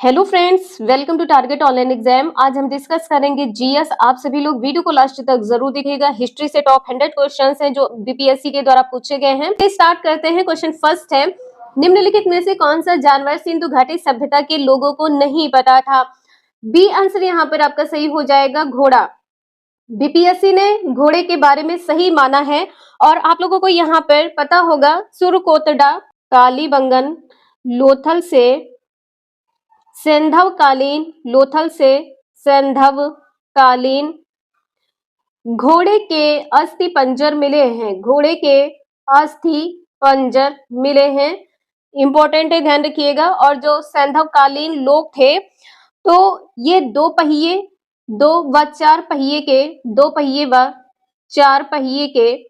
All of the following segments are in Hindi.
Hello friends, welcome to target online exam. आज हम डिस्कस करेंगे जीएस। आप सभी लोग वीडियो को लास्ट तक जरूर देखिएगा। हिस्ट्री से टॉप 100 क्वेश्चंस हैं जो बीपीएससी के द्वारा पूछे गए हैं। स्टार्ट करते हैं। क्वेश्चन फर्स्ट है, निम्नलिखित में से कौन सा जानवर सिंधु घाटी सभ्यता के लोगों को नहीं पता था? बी आंसर यहाँ पर आपका सही हो जाएगा, घोड़ा। बीपीएससी ने घोड़े के बारे में सही माना है। और आप लोगों को यहाँ पर पता होगा, सुरकोटड़ा, कालीबंगन, लोथल से सैंधव कालीन, लोथल से सैंधव कालीन घोड़े के अस्थि पंजर मिले हैं। घोड़े के अस्थि पंजर मिले हैं, इंपॉर्टेंट है, ध्यान रखिएगा। और जो सैंधव कालीन लोग थे तो ये दो पहिए व चार पहिए के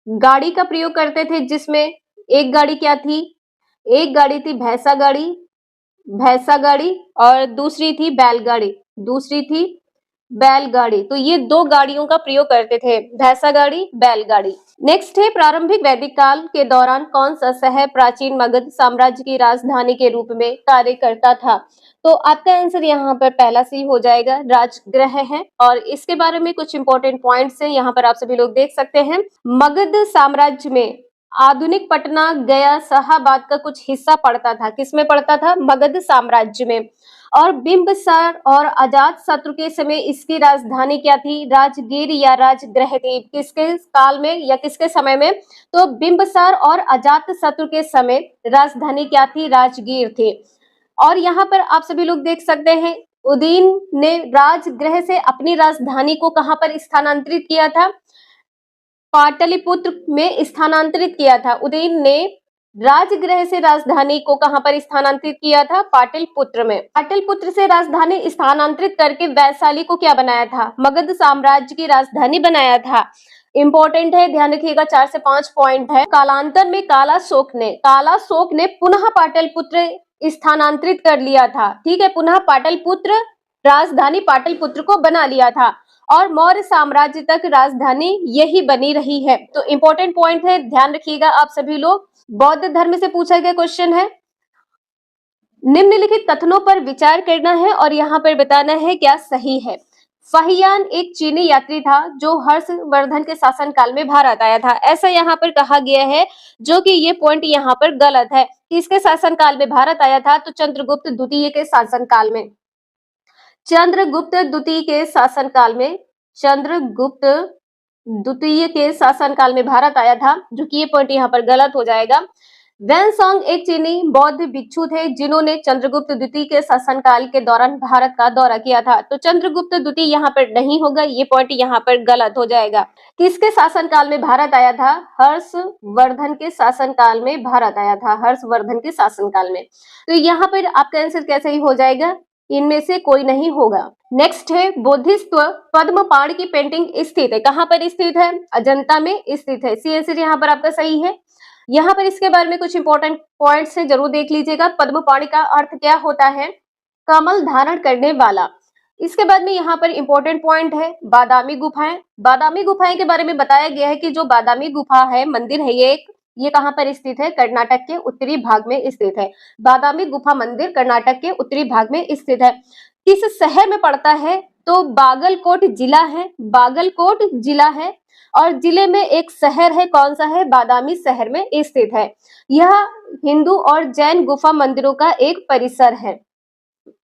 गाड़ी का प्रयोग करते थे, जिसमें एक गाड़ी क्या थी? एक गाड़ी थी भैंसा गाड़ी और दूसरी थी बैलगाड़ी। तो ये दो गाड़ियों का प्रयोग करते थे, भैंसा गाड़ी, बैलगाड़ी। नेक्स्ट है, प्रारंभिक वैदिक काल के दौरान कौन सा शहर प्राचीन मगध साम्राज्य की राजधानी के रूप में कार्य करता था? तो आपका आंसर यहाँ पर पहला सी हो जाएगा, राजगृह है। और इसके बारे में कुछ इंपॉर्टेंट पॉइंट्स हैं, यहाँ पर आप सभी लोग देख सकते हैं। मगध साम्राज्य में आधुनिक पटना, गया, शाहाबाद का कुछ हिस्सा पड़ता था। किसमें पड़ता था? मगध साम्राज्य में। और बिंबिसार और अजात शत्रु के समय इसकी राजधानी क्या थी? राजगीर या राजगृह थी। किसके काल में या किसके समय में? तो बिंबिसार और अजात शत्रु के समय राजधानी क्या थी? राजगीर थी। और यहाँ पर आप सभी लोग देख सकते हैं, उदयन ने राजगृह से अपनी राजधानी को कहां पर स्थानांतरित किया था? पाटलिपुत्र में स्थानांतरित किया था। उदयन ने राजगृह से राजधानी को कहां पर स्थानांतरित किया था? पाटलिपुत्र में। पाटलिपुत्र से राजधानी स्थानांतरित करके वैशाली को क्या बनाया था? मगध साम्राज्य की राजधानी बनाया था। इंपॉर्टेंट है, ध्यान रखिएगा। 4 से 5 पॉइंट है। कालांतर में कालाशोक ने पुनः पाटलिपुत्र स्थानांतरित कर लिया था। ठीक है, पुनः पाटलिपुत्र, राजधानी पाटलिपुत्र को बना लिया था और मौर्य साम्राज्य तक राजधानी यही बनी रही है। तो इंपॉर्टेंट पॉइंट है, ध्यान रखिएगा आप सभी लोग। बौद्ध धर्म से पूछा गया क्वेश्चन है, निम्नलिखित कथनों पर विचार करना है और यहाँ पर बताना है क्या सही है। फाहियान एक चीनी यात्री था जो हर्षवर्धन के शासनकाल में भारत आया था, ऐसा यहाँ पर कहा गया है, जो कि ये पॉइंट यहाँ पर गलत है। किसके शासनकाल में भारत आया था? तो चंद्रगुप्त द्वितीय के शासनकाल में। चंद्रगुप्त द्वितीय के शासनकाल में भारत आया था, जो कि ये पॉइंट यहाँ पर गलत हो जाएगा। वैनसोंग एक चीनी बौद्ध भिक्षु थे जिन्होंने चंद्रगुप्त द्वितीय के शासनकाल के दौरान भारत का दौरा किया था। तो चंद्रगुप्त द्वितीय यहाँ पर नहीं होगा, ये पॉइंट यहाँ पर गलत हो जाएगा। किसके शासनकाल में भारत आया था? हर्षवर्धन के शासनकाल में भारत आया था, हर्षवर्धन के शासनकाल में। तो यहाँ पर आपका आंसर कैसे ही हो जाएगा? इनमें से कोई नहीं होगा। नेक्स्ट है, बोधिसत्व पद्मपाण की पेंटिंग स्थित है। कहां पर स्थित है? अजंता में स्थित है। सी आंसर यहाँ पर आपका सही है। यहाँ पर इसके बारे में कुछ इंपॉर्टेंट पॉइंट्स है, जरूर देख लीजिएगा। पद्मपाणि का अर्थ क्या होता है? कमल धारण करने वाला। इसके बाद में यहाँ पर इंपॉर्टेंट पॉइंट है, बादामी गुफाएं। बादामी गुफाएं के बारे में बताया गया है कि जो बादामी गुफा है, मंदिर है, ये कहां पर स्थित है? कर्नाटक के उत्तरी भाग में स्थित है। बादामी गुफा मंदिर कर्नाटक के उत्तरी भाग में स्थित है। किस शहर में पड़ता है? तो बागलकोट जिला है और जिले में एक शहर है, कौन सा है? बादामी शहर में स्थित है। यह हिंदू और जैन गुफा मंदिरों का एक परिसर है।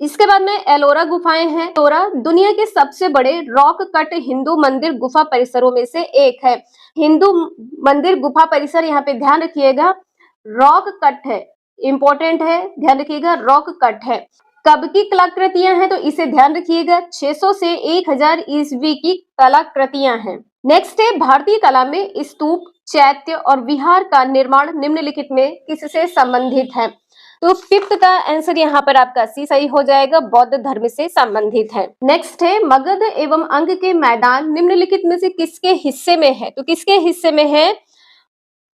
इसके बाद में एलोरा गुफाएं हैं। एलोरा दुनिया के सबसे बड़े रॉक कट हिंदू मंदिर गुफा परिसरों में से एक है। हिंदू मंदिर गुफा परिसर, यहाँ पे ध्यान रखिएगा, रॉक कट है, इंपॉर्टेंट है, ध्यान रखिएगा, रॉक कट है। कब की कलाकृतियां हैं? तो इसे ध्यान रखिएगा, 600 से 1000 ईस्वी की कलाकृतियां हैं। नेक्स्ट है, भारतीय कला में स्तूप, चैत्य और विहार का निर्माण निम्नलिखित में किससे संबंधित है? तो फिफ्थ का आंसर यहाँ पर आपका सी सही हो जाएगा, बौद्ध धर्म से संबंधित है। नेक्स्ट है, मगध एवं अंग के मैदान निम्नलिखित में से किसके हिस्से में है? तो किसके हिस्से में है?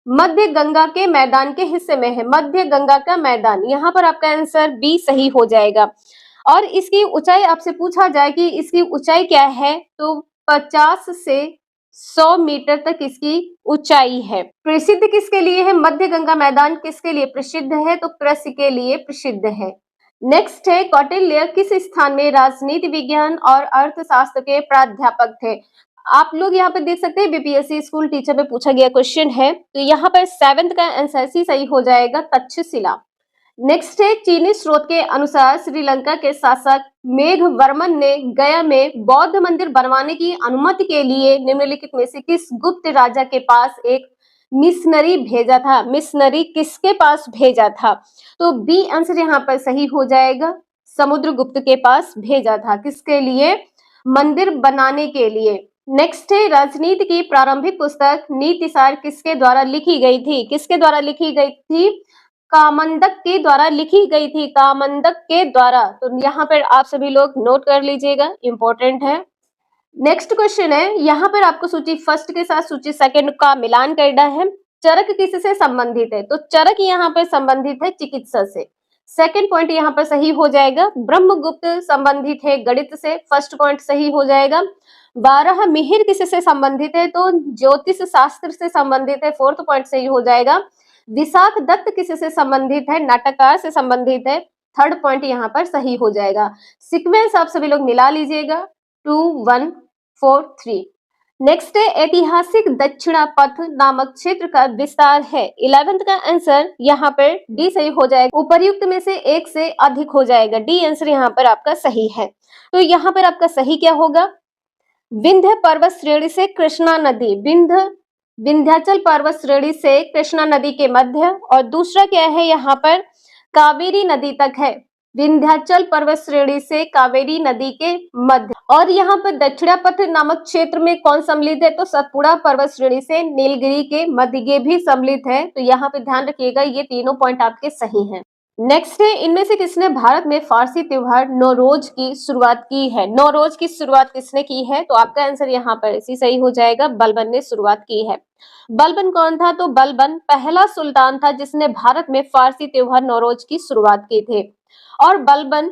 मध्य गंगा के मैदान के हिस्से में है, मध्य गंगा का मैदान। यहाँ पर आपका आंसर बी सही हो जाएगा। और इसकी ऊंचाई आपसे पूछा जाए कि इसकी ऊंचाई क्या है, तो 50 से 100 मीटर तक इसकी ऊंचाई है। प्रसिद्ध किसके लिए है? मध्य गंगा मैदान किसके लिए प्रसिद्ध है? तो कृषि के लिए प्रसिद्ध है। नेक्स्ट है कौटिल्य किस स्थान में राजनीति विज्ञान और अर्थशास्त्र के प्राध्यापक थे। आप लोग यहाँ पे देख सकते हैं बीपीएससी स्कूल टीचर में पूछा गया क्वेश्चन है, तो यहाँ पर 7th का आंसर सी सही हो जाएगा, तक्षशिला। नेक्स्ट है चीनी स्रोत के अनुसार श्रीलंका के शासक मेघवर्मन ने गया में बौद्ध मंदिर बनवाने की अनुमति के लिए निम्नलिखित में से किस गुप्त राजा के पास एक मिशनरी भेजा था। मिशनरी किसके पास भेजा था, तो बी आंसर यहाँ पर सही हो जाएगा, समुद्रगुप्त के पास भेजा था। किसके लिए, मंदिर बनाने के लिए। नेक्स्ट है राजनीति की प्रारंभिक पुस्तक नीतिसार किसके द्वारा लिखी गई थी। किसके द्वारा लिखी गई थी, कामंदक के द्वारा लिखी गई थी, कामंदक के द्वारा। तो यहाँ पर आप सभी लोग नोट कर लीजिएगा, इंपॉर्टेंट है। नेक्स्ट क्वेश्चन है, यहाँ पर आपको सूची फर्स्ट के साथ सूची सेकंड का मिलान करना है। चरक किससे संबंधित है, तो चरक यहाँ पर संबंधित है चिकित्सा से। सेकंड पॉइंट यहाँ पर सही हो जाएगा। ब्रह्मगुप्त संबंधित है गणित से, फर्स्ट पॉइंट सही हो जाएगा। 12 मिहिर किससे संबंधित है, तो ज्योतिष शास्त्र से संबंधित है, फोर्थ पॉइंट सही हो जाएगा। विशाख दत्त किससे संबंधित है, नाटककार से संबंधित है, थर्ड पॉइंट यहाँ पर सही हो जाएगा। सीक्वेंस आप सभी लोग मिला लीजिएगा, 2 1 4 3। नेक्स्ट है ऐतिहासिक दक्षिणा पथ नामक क्षेत्र का विस्तार है। 11th का आंसर यहाँ पर डी सही हो जाएगा, उपर्युक्त में से एक से अधिक हो जाएगा, डी आंसर यहाँ पर आपका सही है। तो यहाँ पर आपका सही क्या होगा, विंध्य पर्वत श्रेणी से कृष्णा नदी, विंध्याचल पर्वत श्रेणी से कृष्णा नदी के मध्य, और दूसरा क्या है यहाँ पर कावेरी नदी तक है, विंध्याचल पर्वत श्रेणी से कावेरी नदी के मध्य। और यहाँ पर दक्षिणापथ नामक क्षेत्र में कौन सम्मिलित है, तो सतपुड़ा पर्वत श्रेणी से नीलगिरी के मध्य, ये भी सम्मिलित है। तो यहाँ पे ध्यान रखिएगा, ये तीनों पॉइंट आपके सही हैं। नेक्स्ट है इनमें से किसने भारत में फारसी त्योहार नौरोज की शुरुआत की है। नौरोज की शुरुआत किसने की है, तो आपका आंसर यहाँ पर इसी सही हो जाएगा, बलबन ने शुरुआत की है। बलबन कौन था, तो बलबन पहला सुल्तान था जिसने भारत में फारसी त्योहार नौरोज की शुरुआत की थी। और बलबन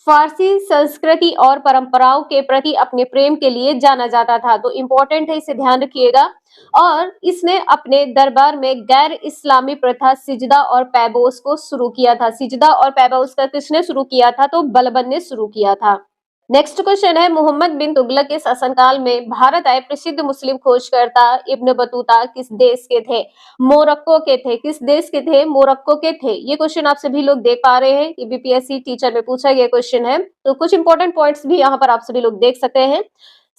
फारसी संस्कृति और परंपराओं के प्रति अपने प्रेम के लिए जाना जाता था, तो इम्पोर्टेंट है, इसे ध्यान रखिएगा। और इसने अपने दरबार में गैर इस्लामी प्रथा सिजदा और पैबोस को शुरू किया था। सिजदा और पैबोस का किसने शुरू किया था, तो बलबन ने शुरू किया था। नेक्स्ट क्वेश्चन है, मोहम्मद बिन तुगलक के शासनकाल में भारत आए प्रसिद्ध मुस्लिम खोजकर्ता इब्न बतूता किस देश के थे, मोरक्को के थे। किस देश के थे, मोरक्को के थे। ये क्वेश्चन आप सभी लोग देख पा रहे हैं, ये बीपीएससी टीचर में पूछा गया क्वेश्चन है। तो कुछ इंपॉर्टेंट पॉइंट्स भी यहाँ पर आप सभी लोग देख सकते हैं।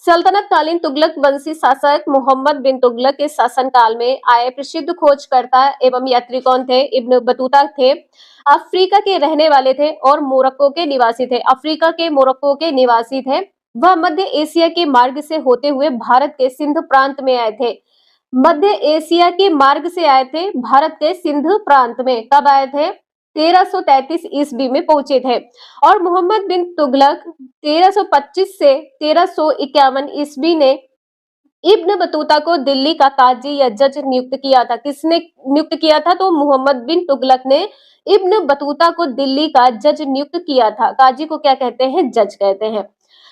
सल्तनत कालीन तुगलक वंशी शासक मोहम्मद बिन तुगलक के शासनकाल में आए प्रसिद्ध खोजकर्ता एवं यात्री कौन थे, इब्न बतूता थे। अफ्रीका के रहने वाले थे और मोरक्को के निवासी थे। अफ्रीका के मोरक्को के निवासी थे। वह मध्य एशिया के मार्ग से होते हुए भारत के सिंध प्रांत में आए थे। मध्य एशिया के मार्ग से आए थे भारत के सिंध प्रांत में। कब आए थे, 1333 ईस्वी में पहुंचे थे। और मोहम्मद बिन तुगलक 1325 से 1351 ईस्वी ने इब्न बतूता को दिल्ली का काजी या जज नियुक्त किया था। किसने नियुक्त किया था, तो मोहम्मद बिन तुगलक ने इब्न बतूता को दिल्ली का जज नियुक्त किया था। काजी को क्या कहते हैं, जज कहते हैं।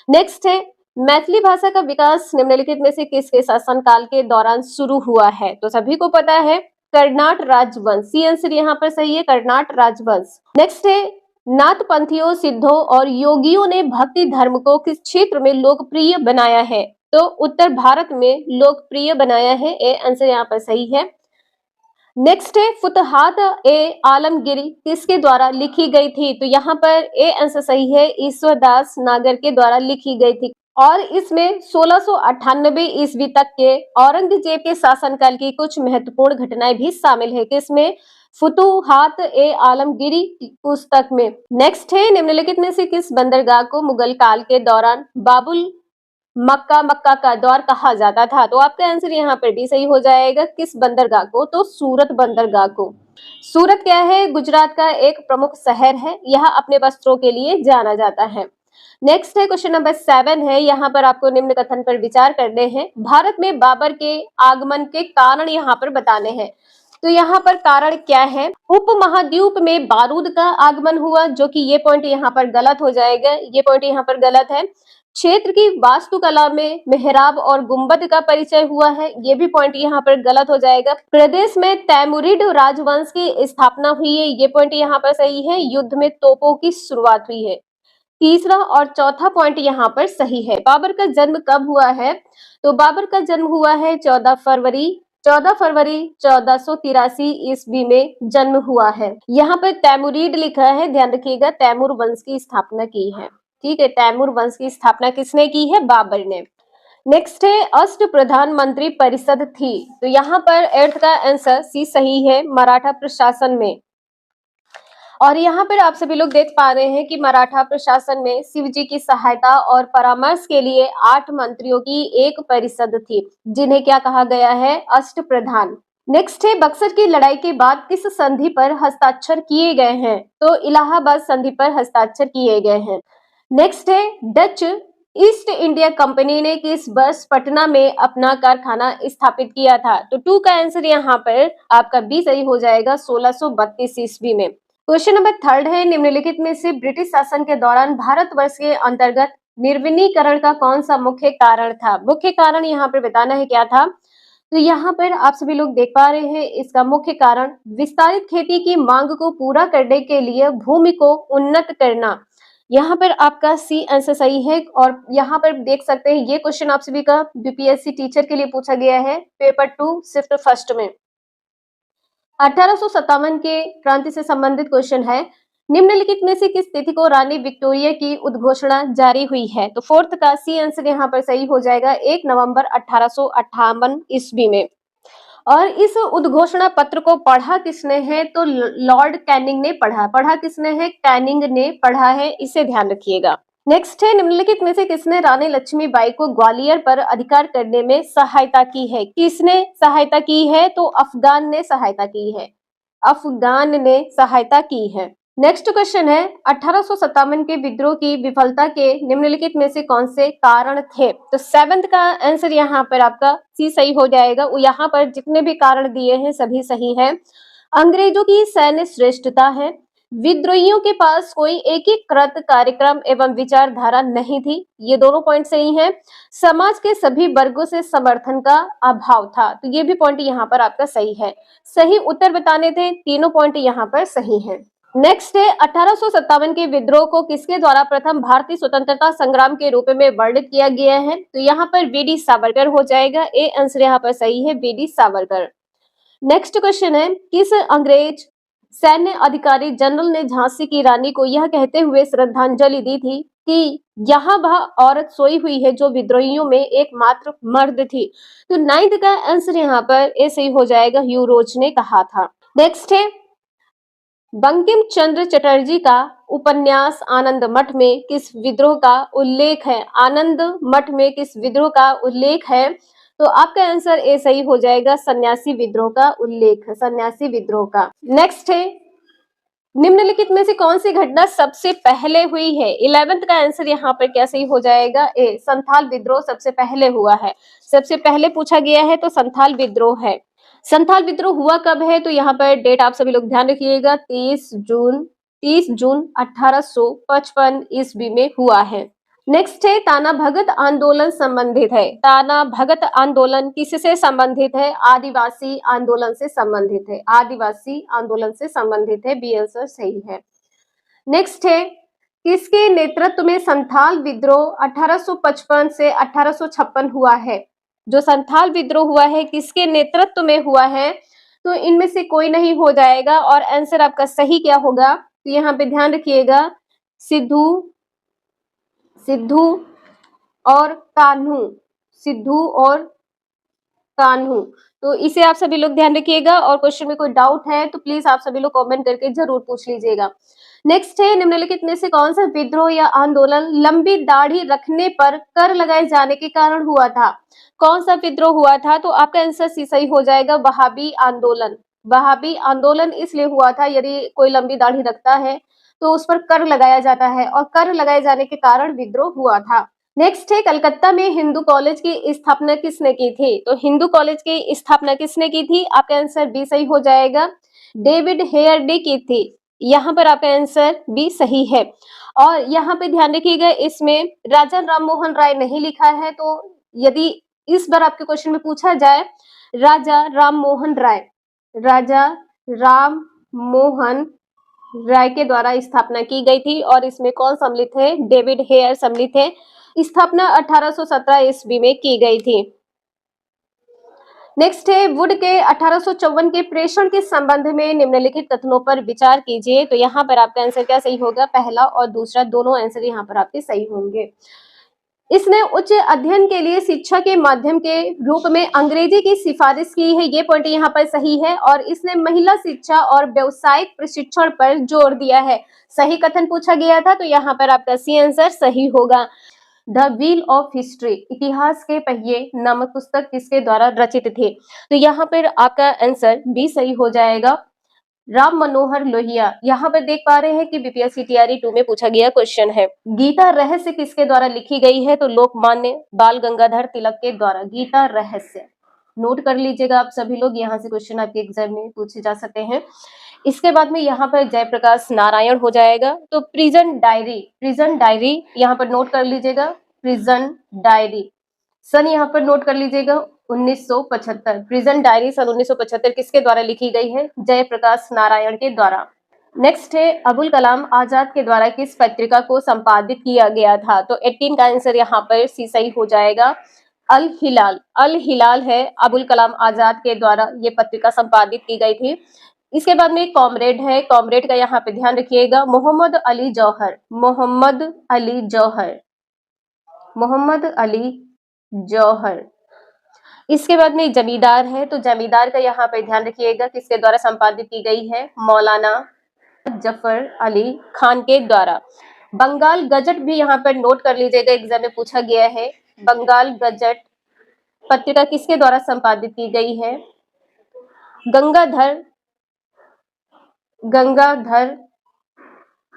नेक्स्ट है मैथिली भाषा का विकास निम्नलिखित में से किसके शासनकाल के दौरान शुरू हुआ है, तो सभी को पता है कर्नाट राजवंश। सी आंसर यहाँ पर सही है, कर्नाट राजवंश। नेक्स्ट है नाथपंथियों, सिद्धों और योगियों ने भक्ति धर्म को किस क्षेत्र में लोकप्रिय बनाया है, तो उत्तर भारत में लोकप्रिय बनाया है। ए आंसर यहाँ पर सही है। नेक्स्ट है फुतहात ए आलमगिरी किसके द्वारा लिखी गई थी, तो यहाँ पर ए आंसर सही है, ईश्वरदास नागर के द्वारा लिखी गई थी। और इसमें 1698 ईस्वी तक के औरंगजेब के शासनकाल की कुछ महत्वपूर्ण घटनाएं भी शामिल है। किसमें, फुतुहात ए आलमगिरी पुस्तक में। नेक्स्ट है निम्नलिखित में से किस बंदरगाह को मुगल काल के दौरान बाबुल मक्का का द्वार कहा जाता था, तो आपका आंसर यहाँ पर भी सही हो जाएगा। किस बंदरगाह को, तो सूरत बंदरगाह को। सूरत क्या है, गुजरात का एक प्रमुख शहर है। यह अपने वस्त्रों के लिए जाना जाता है। नेक्स्ट है क्वेश्चन नंबर 7 है, यहाँ पर आपको निम्न कथन पर विचार करने हैं। भारत में बाबर के आगमन के कारण यहाँ पर बताने हैं। तो यहाँ पर कारण क्या है, उपमहाद्वीप में बारूद का आगमन हुआ, जो कि ये पॉइंट यहाँ पर गलत हो जाएगा, ये पॉइंट यहाँ पर गलत है। क्षेत्र की वास्तुकला में मेहराब और गुंबद का परिचय हुआ है, ये भी पॉइंट यहाँ पर गलत हो जाएगा। प्रदेश में तैमुरिड राजवंश की स्थापना हुई है, ये पॉइंट यहाँ पर सही है। युद्ध में तोपों की शुरुआत हुई है। तीसरा और चौथा पॉइंट यहाँ पर सही है। बाबर का जन्म कब हुआ है? तो बाबर का जन्म हुआ है 14 फरवरी 1483 ईस्वी में जन्म हुआ है। यहाँ पर तैमुरिड लिखा है, ध्यान रखिएगा, तैमूर वंश की स्थापना की है। ठीक है, तैमूर वंश की स्थापना किसने की है? बाबर ने। नेक्स्ट है अष्ट प्रधानमंत्री परिषद थी, तो यहाँ पर 8th का आंसर सी सही है, मराठा प्रशासन में। और यहाँ पर आप सभी लोग देख पा रहे हैं कि मराठा प्रशासन में शिवजी की सहायता और परामर्श के लिए 8 मंत्रियों की एक परिषद थी, जिन्हें क्या कहा गया है? अष्ट प्रधान। नेक्स्ट है बक्सर की लड़ाई के बाद किस संधि पर हस्ताक्षर किए गए हैं? तो इलाहाबाद संधि पर हस्ताक्षर किए गए हैं। नेक्स्ट है डच ईस्ट इंडिया कंपनी ने किस वर्ष पटना में अपना कारखाना स्थापित किया था? तो 2 का आंसर यहाँ पर आपका बी सही हो जाएगा, 1632 ईस्वी में। क्वेश्चन नंबर 3 है, निम्नलिखित में से ब्रिटिश शासन के दौरान भारतवर्ष के अंतर्गत निर्विनीकरण का कौन सा मुख्य कारण था? मुख्य कारण यहाँ पर बताना है क्या था? तो यहाँ पर आप सभी लोग देख पा रहे हैं, इसका मुख्य कारण विस्तारित खेती की मांग को पूरा करने के लिए भूमि को उन्नत करना। यहाँ पर आपका सी आंसर सही है। और यहाँ पर देख सकते हैं, ये क्वेश्चन आप सभी का बीपीएससी टीचर के लिए पूछा गया है, पेपर 2 शिफ्ट फर्स्ट में। 1857 के क्रांति से संबंधित क्वेश्चन है, निम्नलिखित में से किस तिथि को रानी विक्टोरिया की उद्घोषणा जारी हुई है? तो 4th का सी आंसर यहाँ पर सही हो जाएगा, 1 नवंबर 1858 ईस्वी में। और इस उद्घोषणा पत्र को पढ़ा किसने है? तो लॉर्ड कैनिंग ने पढ़ा किसने है? कैनिंग ने पढ़ा है, इसे ध्यान रखिएगा। नेक्स्ट है, निम्नलिखित में से किसने रानी लक्ष्मीबाई को ग्वालियर पर अधिकार करने में सहायता की है? किसने सहायता की है? तो अफगान ने सहायता की है, अफगान ने सहायता की है। नेक्स्ट क्वेश्चन है, 1857 के विद्रोह की विफलता के निम्नलिखित में से कौन से कारण थे? तो 7th का आंसर यहाँ पर आपका सी सही हो जाएगा। यहाँ पर जितने भी कारण दिए हैं सभी सही हैं। अंग्रेजों की सैन्य श्रेष्ठता है, विद्रोहियों के पास कोई एकीकृत कार्यक्रम एवं विचारधारा नहीं थी, ये दोनों पॉइंट सही हैं। समाज के सभी वर्गों से समर्थन का अभाव था, तो ये भी पॉइंट यहाँ पर आपका सही है। सही उत्तर बताने थे, तीनों पॉइंट यहाँ पर सही है। नेक्स्ट है, 1857 के विद्रोह को किसके द्वारा प्रथम भारतीय स्वतंत्रता संग्राम के रूप में वर्णित किया गया है? तो यहाँ पर वीडी सावरकर हो जाएगा, ए आंसर यहाँ पर सही है, वीडी सावरकर। नेक्स्ट क्वेश्चन है, किस अंग्रेज सैन्य अधिकारी जनरल ने झांसी की रानी को यह कहते हुए श्रद्धांजलि दी थी कि यहाँ वह औरत सोई हुई है जो विद्रोहियों में एकमात्र मर्द थी? तो 9th का आंसर यहाँ पर ए सही हो जाएगा, ह्यू रोज ने कहा था। नेक्स्ट है, बंकिम चंद्र चटर्जी का उपन्यास आनंद मठ में किस विद्रोह का उल्लेख है? आनंद मठ में किस विद्रोह का उल्लेख है? तो आपका आंसर ए सही हो जाएगा, सन्यासी विद्रोह का उल्लेख, सन्यासी विद्रोह का। नेक्स्ट है, निम्नलिखित में से कौन सी घटना सबसे पहले हुई है? 11th का आंसर यहाँ पर क्या सही हो जाएगा? ए, संथाल विद्रोह सबसे पहले हुआ है। सबसे पहले पूछा गया है तो संथाल विद्रोह है। संथाल विद्रोह हुआ कब है? तो यहाँ पर डेट आप सभी लोग ध्यान रखिएगा, 30 जून 1855 ईस्वी में हुआ है। नेक्स्ट है, ताना भगत आंदोलन संबंधित है। ताना भगत आंदोलन किससे संबंधित है? आदिवासी आंदोलन से संबंधित है, आदिवासी आंदोलन से संबंधित है, बी आंसर सही है। नेक्स्ट है, किसके नेतृत्व में संथाल विद्रोह 1855 से 1856 हुआ है? जो संथाल विद्रोह हुआ है किसके नेतृत्व में हुआ है? तो इनमें से कोई नहीं हो जाएगा और आंसर आपका सही क्या होगा? तो यहाँ पे ध्यान रखिएगा, सिद्धू और कान्हू, सिद्धू और कान्हू। तो इसे आप सभी लोग ध्यान रखिएगा और क्वेश्चन में कोई डाउट है तो प्लीज आप सभी लोग कमेंट करके जरूर पूछ लीजिएगा। नेक्स्ट है, निम्नलिखित में से कौन सा विद्रोह या आंदोलन लंबी दाढ़ी रखने पर कर लगाए जाने के कारण हुआ था? कौन सा विद्रोह हुआ था? तो आपका आंसर सी सही हो जाएगा, वहाबी आंदोलन। वहाबी आंदोलन इसलिए हुआ था, यदि कोई लंबी दाढ़ी रखता है तो उस पर कर लगाया जाता है और कर लगाए जाने के कारण विद्रोह हुआ था। नेक्स्ट है, कलकत्ता में हिंदू कॉलेज की स्थापना किसने की थी? तो हिंदू कॉलेज की स्थापना किसने की थी? आपका आंसर बी सही हो जाएगा, डेविड हेयर ने की थी। यहाँ पर आपका आंसर बी सही है। और यहाँ पे ध्यान रखिएगा, इसमें राजा राम मोहन राय नहीं लिखा है, तो यदि इस बार आपके क्वेश्चन में पूछा जाए राजा राम मोहन राय, राजा राम मोहन राय के द्वारा स्थापना की गई थी, और इसमें कौन सम्मिलित है? डेविड हेयर सम्मिलित है। स्थापना 1817 ईस्वी में की गई थी। नेक्स्ट है, वुड के 1854 के प्रेषण के संबंध में निम्नलिखित कथनों पर विचार कीजिए। तो यहाँ पर आपका आंसर क्या सही होगा? पहला और दूसरा दोनों आंसर यहाँ पर आपके सही होंगे। इसने उच्च अध्ययन के लिए शिक्षा के माध्यम के रूप में अंग्रेजी की सिफारिश की है, ये पॉइंट यहाँ पर सही है। और इसने महिला शिक्षा और व्यावसायिक प्रशिक्षण पर जोर दिया है। सही कथन पूछा गया था, तो यहाँ पर आपका सी आंसर सही होगा। द व्हील ऑफ हिस्ट्री, इतिहास के पहिए नामक पुस्तक किसके द्वारा रचित थे? तो यहाँ पर आपका आंसर बी सही हो जाएगा, राम मनोहर लोहिया। यहाँ पर देख पा रहे हैं कि बीपीएससी टीआरई 2 में पूछा गया क्वेश्चन है। गीता रहस्य किसके द्वारा लिखी गई है? तो लोकमान्य बाल गंगाधर तिलक के द्वारा। गीता रहस्य नोट कर लीजिएगा आप सभी लोग, यहाँ से क्वेश्चन आपके एग्जाम में पूछे जा सकते हैं। इसके बाद में यहाँ पर जयप्रकाश नारायण हो जाएगा। तो प्रिजन डायरी यहाँ पर नोट कर लीजिएगा, प्रिजन डायरी। सन यहाँ पर नोट कर लीजिएगा 1975। प्रिजन डायरी सन 1975 किसके द्वारा लिखी गई है? जयप्रकाश नारायण के द्वारा। नेक्स्ट है, अबुल कलाम आजाद के द्वारा किस पत्रिका को संपादित किया गया था? तो 18 का आंसर यहाँ पर सी सही हो जाएगा, अल हिलाल है अबुल कलाम आजाद के द्वारा ये पत्रिका संपादित की गई थी। इसके बाद में कॉमरेड है, कॉमरेड का यहाँ पे ध्यान रखिएगा, मोहम्मद अली जौहर। इसके बाद में जमींदार है, तो जमींदार का यहाँ पे ध्यान रखिएगा किसके द्वारा संपादित की गई है? मौलाना जफर अली खान के द्वारा। बंगाल गजट भी यहाँ पर नोट कर लीजिएगा, एग्जाम में पूछा गया है। बंगाल गजट पत्रिका किसके द्वारा संपादित की गई है? गंगाधर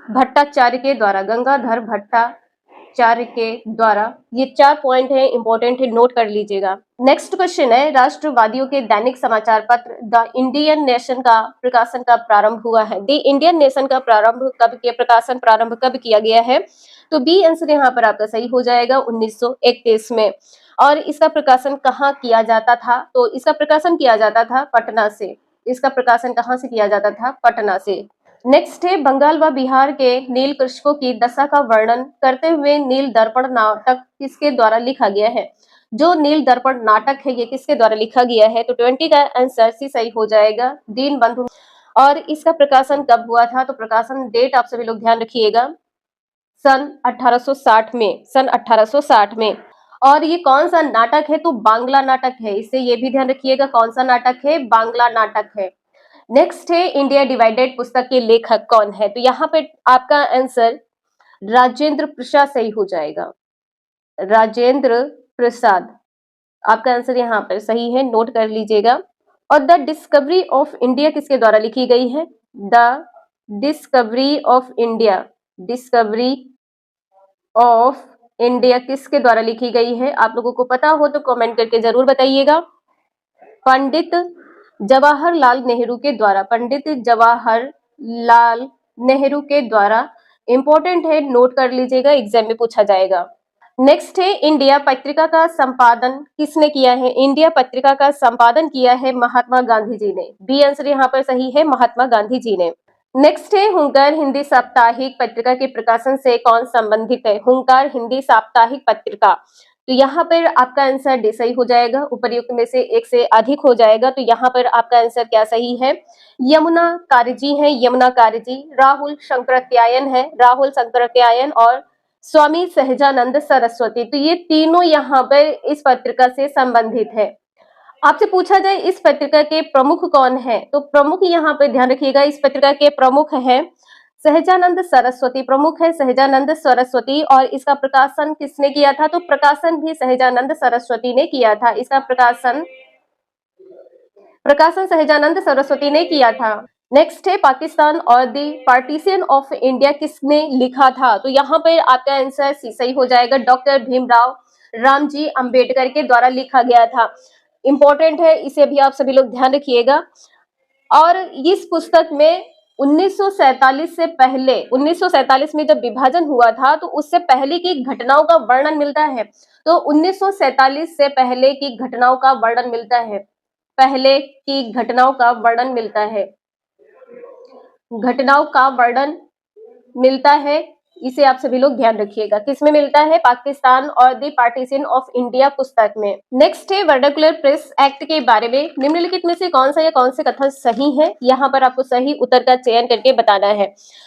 भट्टाचार्य के द्वारा। गंगाधर भट्टाचार्य के द्वारा। ये 4 पॉइंट है, इंपॉर्टेंट है, नोट कर लीजिएगा। नेक्स्ट क्वेश्चन है, राष्ट्रवादियों के दैनिक समाचार पत्र द इंडियन नेशन का प्रकाशन कब प्रारंभ हुआ है? द इंडियन नेशन का प्रकाशन प्रारंभ कब किया गया है? तो बी आंसर यहाँ पर आपका सही हो जाएगा, 1931 में। और इसका प्रकाशन कहाँ किया जाता था? तो इसका प्रकाशन किया जाता था पटना से। इसका प्रकाशन कहाँ से किया जाता था? पटना से। नेक्स्ट है, बंगाल व बिहार के नील कृषकों की दशा का वर्णन करते हुए नील दर्पण नाटक किसके द्वारा लिखा गया है? जो नील दर्पण नाटक है ये किसके द्वारा लिखा गया है? तो 20 का आंसर सी सही हो जाएगा, दीन बंधु। और इसका प्रकाशन कब हुआ था? तो प्रकाशन डेट आप सभी लोग ध्यान रखिएगा, सन 1860 में। और ये कौन सा नाटक है? तो बांग्ला नाटक है। इससे ये भी ध्यान रखिएगा, कौन सा नाटक है? बांग्ला नाटक है। नेक्स्ट है, इंडिया डिवाइडेड पुस्तक के लेखक कौन है? तो यहाँ पे आपका आंसर राजेंद्र प्रसाद सही हो जाएगा, राजेंद्र प्रसाद। आपका आंसर यहाँ पर सही है, नोट कर लीजिएगा। और द डिस्कवरी ऑफ इंडिया किसके द्वारा लिखी गई है? द डिस्कवरी ऑफ इंडिया किसके द्वारा लिखी गई है? आप लोगों को पता हो तो कमेंट करके जरूर बताइएगा। पंडित जवाहरलाल नेहरू के द्वारा। पंडित जवाहरलाल नेहरू के द्वारा। इंपॉर्टेंट है, नोट कर लीजिएगा, एग्जाम में पूछा जाएगा। नेक्स्ट है, इंडिया पत्रिका का संपादन किसने किया है? इंडिया पत्रिका का संपादन किया है महात्मा गांधी जी ने। बी आंसर यहाँ पर सही है, महात्मा गांधी जी ने। नेक्स्ट है, हुंकार हिंदी साप्ताहिक पत्रिका के प्रकाशन से कौन संबंधित है? हुंकार हिंदी साप्ताहिक पत्रिका। तो यहाँ पर आपका आंसर डी सही हो जाएगा, उपर्युक्त में से एक से अधिक हो जाएगा। तो यहाँ पर आपका आंसर क्या सही है? यमुना कारजी है, यमुना कारजी। राहुल शंकराचार्य है, राहुल शंकराचार्य। और स्वामी सहजानंद सरस्वती। तो ये तीनों यहाँ पर इस पत्रिका से संबंधित है। आपसे पूछा जाए इस पत्रिका के प्रमुख कौन है? तो प्रमुख यहाँ पे ध्यान रखिएगा, इस पत्रिका के प्रमुख हैं सहजानंद सरस्वती। प्रमुख है सहजानंद सरस्वती। और इसका प्रकाशन किसने किया था? तो प्रकाशन भी सहजानंद सरस्वती ने किया था। इसका प्रकाशन सहजानंद सरस्वती ने किया था। नेक्स्ट है, पाकिस्तान और द पार्टीशन ऑफ इंडिया किसने लिखा था? तो यहाँ पर आपका आंसर सी सही हो जाएगा, डॉक्टर भीमराव रामजी अंबेडकर के द्वारा लिखा गया था। इंपॉर्टेंट है, इसे भी आप सभी लोग ध्यान रखिएगा। और इस पुस्तक में 1947 से पहले, 1947 में जब विभाजन हुआ था तो उससे पहले की घटनाओं का वर्णन मिलता है। तो 1947 से पहले की घटनाओं का वर्णन मिलता है, पहले की घटनाओं का वर्णन मिलता है, घटनाओं का वर्णन मिलता है। इसे आप सभी लोग ध्यान रखिएगा, किसमें मिलता है? पाकिस्तान और द पार्टीशन ऑफ इंडिया पुस्तक में। नेक्स्ट है वर्नाक्युलर प्रेस एक्ट के बारे में, निम्नलिखित में से कौन सा या कौन से कथन सही है? यहाँ पर आपको सही उत्तर का चयन करके बताना है।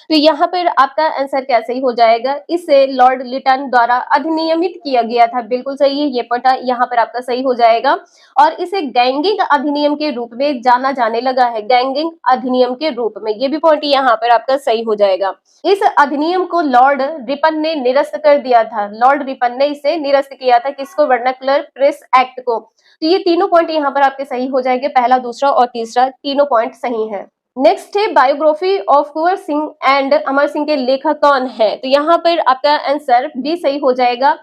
तो यहाँ पर आपका आंसर क्या सही हो जाएगा? इसे लॉर्ड लिटन द्वारा अधिनियमित किया गया था, बिल्कुल सही है, ये पॉइंट यहाँ पर आपका सही हो जाएगा। और इसे गैंगिंग अधिनियम के रूप में जाना जाने लगा है, गैंगिंग अधिनियम के रूप में, ये भी पॉइंट यहाँ पर आपका सही हो जाएगा। इस अधिनियम को लॉर्ड रिपन ने निरस्त कर दिया था, लॉर्ड रिपन ने इसे निरस्त किया था, किसको? वर्नाक्युलर प्रेस एक्ट को। तो ये तीनों पॉइंट यहाँ पर आपके सही हो जाएंगे, पहला, दूसरा और तीसरा तीनों पॉइंट सही है। नेक्स्ट है biography of Kunwar Singh and Amar Singh के लेखक कौन है? तो यहाँ पर आपका आंसर भी सही हो जाएगा,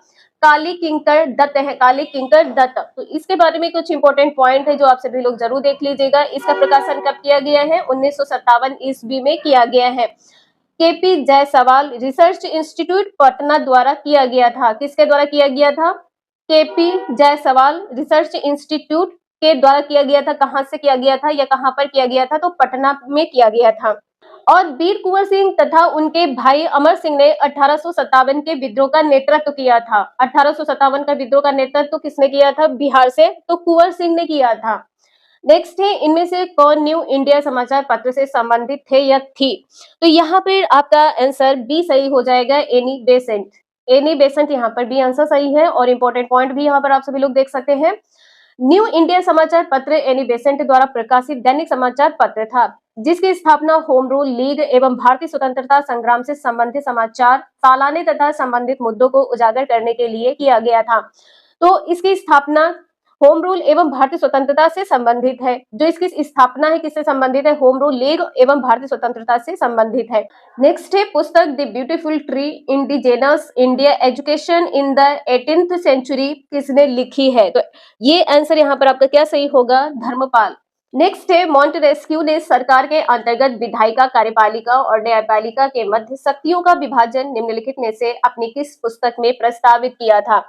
काली किंकर दत्त है, काली किंकर दत्त। तो इसके बारे में कुछ इंपॉर्टेंट पॉइंट है जो आप सभी लोग जरूर देख लीजिएगा। इसका प्रकाशन कब किया गया है? 1957 ईस्वी में किया गया है। KP Jaiswal research institute Patna द्वारा किया गया था, किसके द्वारा किया गया था? केपी जायसवाल रिसर्च इंस्टीट्यूट के द्वारा किया गया था। कहां से किया गया था या कहां पर किया गया था? तो पटना में किया गया था। और वीर कुंवर सिंह तथा उनके भाई अमर सिंह ने 1857 के विद्रोह का नेतृत्व किया था। 1857 का विद्रोह का नेतृत्व किसने किया था? बिहार से, तो कुंवर सिंह ने किया था। नेक्स्ट है, इनमें से कौन न्यू इंडिया समाचार पत्र से संबंधित थे या थी? तो यहाँ पर आपका आंसर बी सही हो जाएगा, एनी बेसेंट। एनी बेसेंट यहाँ पर भी आंसर सही है। और इंपॉर्टेंट पॉइंट भी यहाँ पर आप सभी लोग देख सकते हैं, न्यू इंडिया समाचार पत्र एनी बेसेंट द्वारा प्रकाशित दैनिक समाचार पत्र था, जिसकी स्थापना होम रूल लीग एवं भारतीय स्वतंत्रता संग्राम से संबंधित समाचार सालाने तथा संबंधित मुद्दों को उजागर करने के लिए किया गया था। तो इसकी स्थापना होम रूल एवं भारतीय स्वतंत्रता से संबंधित है। जो इसकी स्थापना है किससे संबंधित है? होम रूल लीग एवं भारतीय स्वतंत्रता से संबंधित है। नेक्स्ट है, पुस्तक the beautiful tree indigenous India education in the 18th century किसने लिखी है? तो ये आंसर यहाँ पर आपका क्या सही होगा? धर्मपाल। नेक्स्ट है, मॉन्टेस्क्यू ने सरकार के अंतर्गत विधायिका, कार्यपालिका और न्यायपालिका के मध्य शक्तियों का विभाजन निम्नलिखित में से अपनी किस पुस्तक में प्रस्तावित किया था?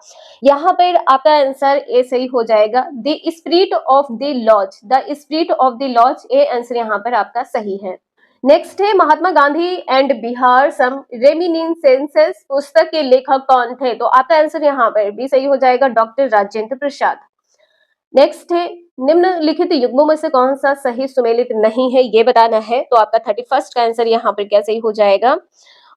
यहाँ पर आपका आंसर ए सही हो जाएगा, the spirit of the laws, the spirit of the laws, A answer यहाँ पर आपका सही है। नेक्स्ट है, Mahatma Gandhi and Bihar some reminiscences पुस्तक के लेखक कौन थे? तो आपका आंसर यहाँ पर भी सही हो जाएगा, डॉक्टर राजेंद्र प्रसाद। नेक्स्ट है, निम्नलिखित युग्मों में से कौन सा सही सुमेलित नहीं है, ये बताना है। तो आपका 31 का आंसर यहाँ पर क्या सही हो जाएगा?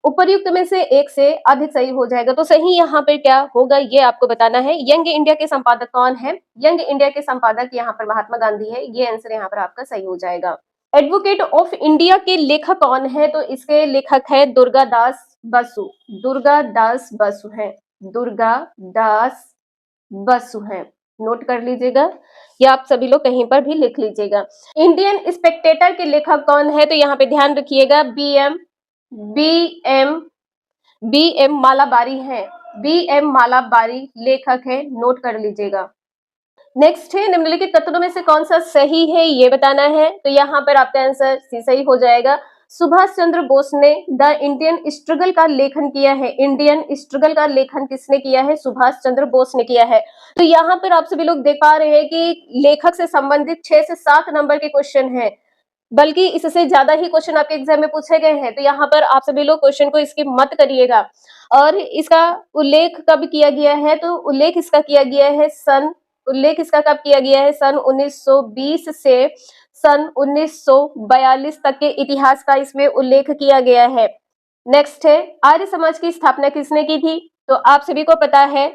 उपर्युक्त में से एक से अधिक सही हो जाएगा। तो सही यहाँ पर क्या होगा ये आपको बताना है। यंग इंडिया के संपादक कौन है? यंग इंडिया के संपादक यहाँ पर महात्मा गांधी है, ये आंसर यहाँ पर आपका सही हो जाएगा। एडवोकेट ऑफ इंडिया के लेखक कौन है? तो इसके लेखक है दुर्गादास बसु, दुर्गादास बसु है, दुर्गादास बसु है, नोट कर लीजिएगा या आप सभी लोग कहीं पर भी लिख लीजिएगा। इंडियन स्पेक्टेटर के लेखक कौन है? तो यहाँ पे ध्यान रखिएगा, बी एम मालाबारी है, बी एम मालाबारी लेखक है, नोट कर लीजिएगा। नेक्स्ट है, निम्नलिखित कथनों में से कौन सा सही है ये बताना है। तो यहाँ पर आपका आंसर सी सही हो जाएगा, सुभाष चंद्र बोस ने द इंडियन स्ट्रगल का लेखन किया है। इंडियन स्ट्रगल का लेखन किसने किया है? सुभाष चंद्र बोस ने किया है। तो यहाँ पर आप सभी लोग देख पा रहे हैं कि लेखक से संबंधित 6 से 7 नंबर के क्वेश्चन हैं, बल्कि इससे ज्यादा ही क्वेश्चन आपके एग्जाम में पूछे गए हैं। तो यहाँ पर आप सभी लोग क्वेश्चन को स्किप मत करिएगा। और इसका उल्लेख कब किया गया है? तो उल्लेख इसका किया गया है उल्लेख इसका कब किया गया है? सन 1920 से सन 1942 तक के इतिहास का इसमें उल्लेख किया गया है। नेक्स्ट है, आर्य समाज की स्थापना किसने की थी? तो आप सभी को पता है,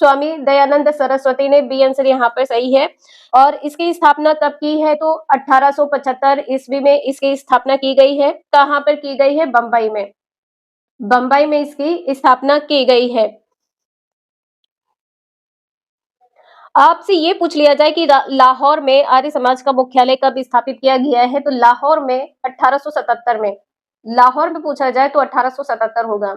स्वामी दयानंद सरस्वती ने, बी आंसर यहाँ पर सही है। और इसकी स्थापना कब की है? तो 1875 ईस्वी में इसकी स्थापना की गई है। कहाँ पर की गई है? बंबई में, बंबई में इसकी स्थापना की गई है। आपसे ये पूछ लिया जाए कि लाहौर में आर्य समाज का मुख्यालय कब स्थापित किया गया है? तो लाहौर में 1877 में, लाहौर में पूछा जाए तो 1877 होगा।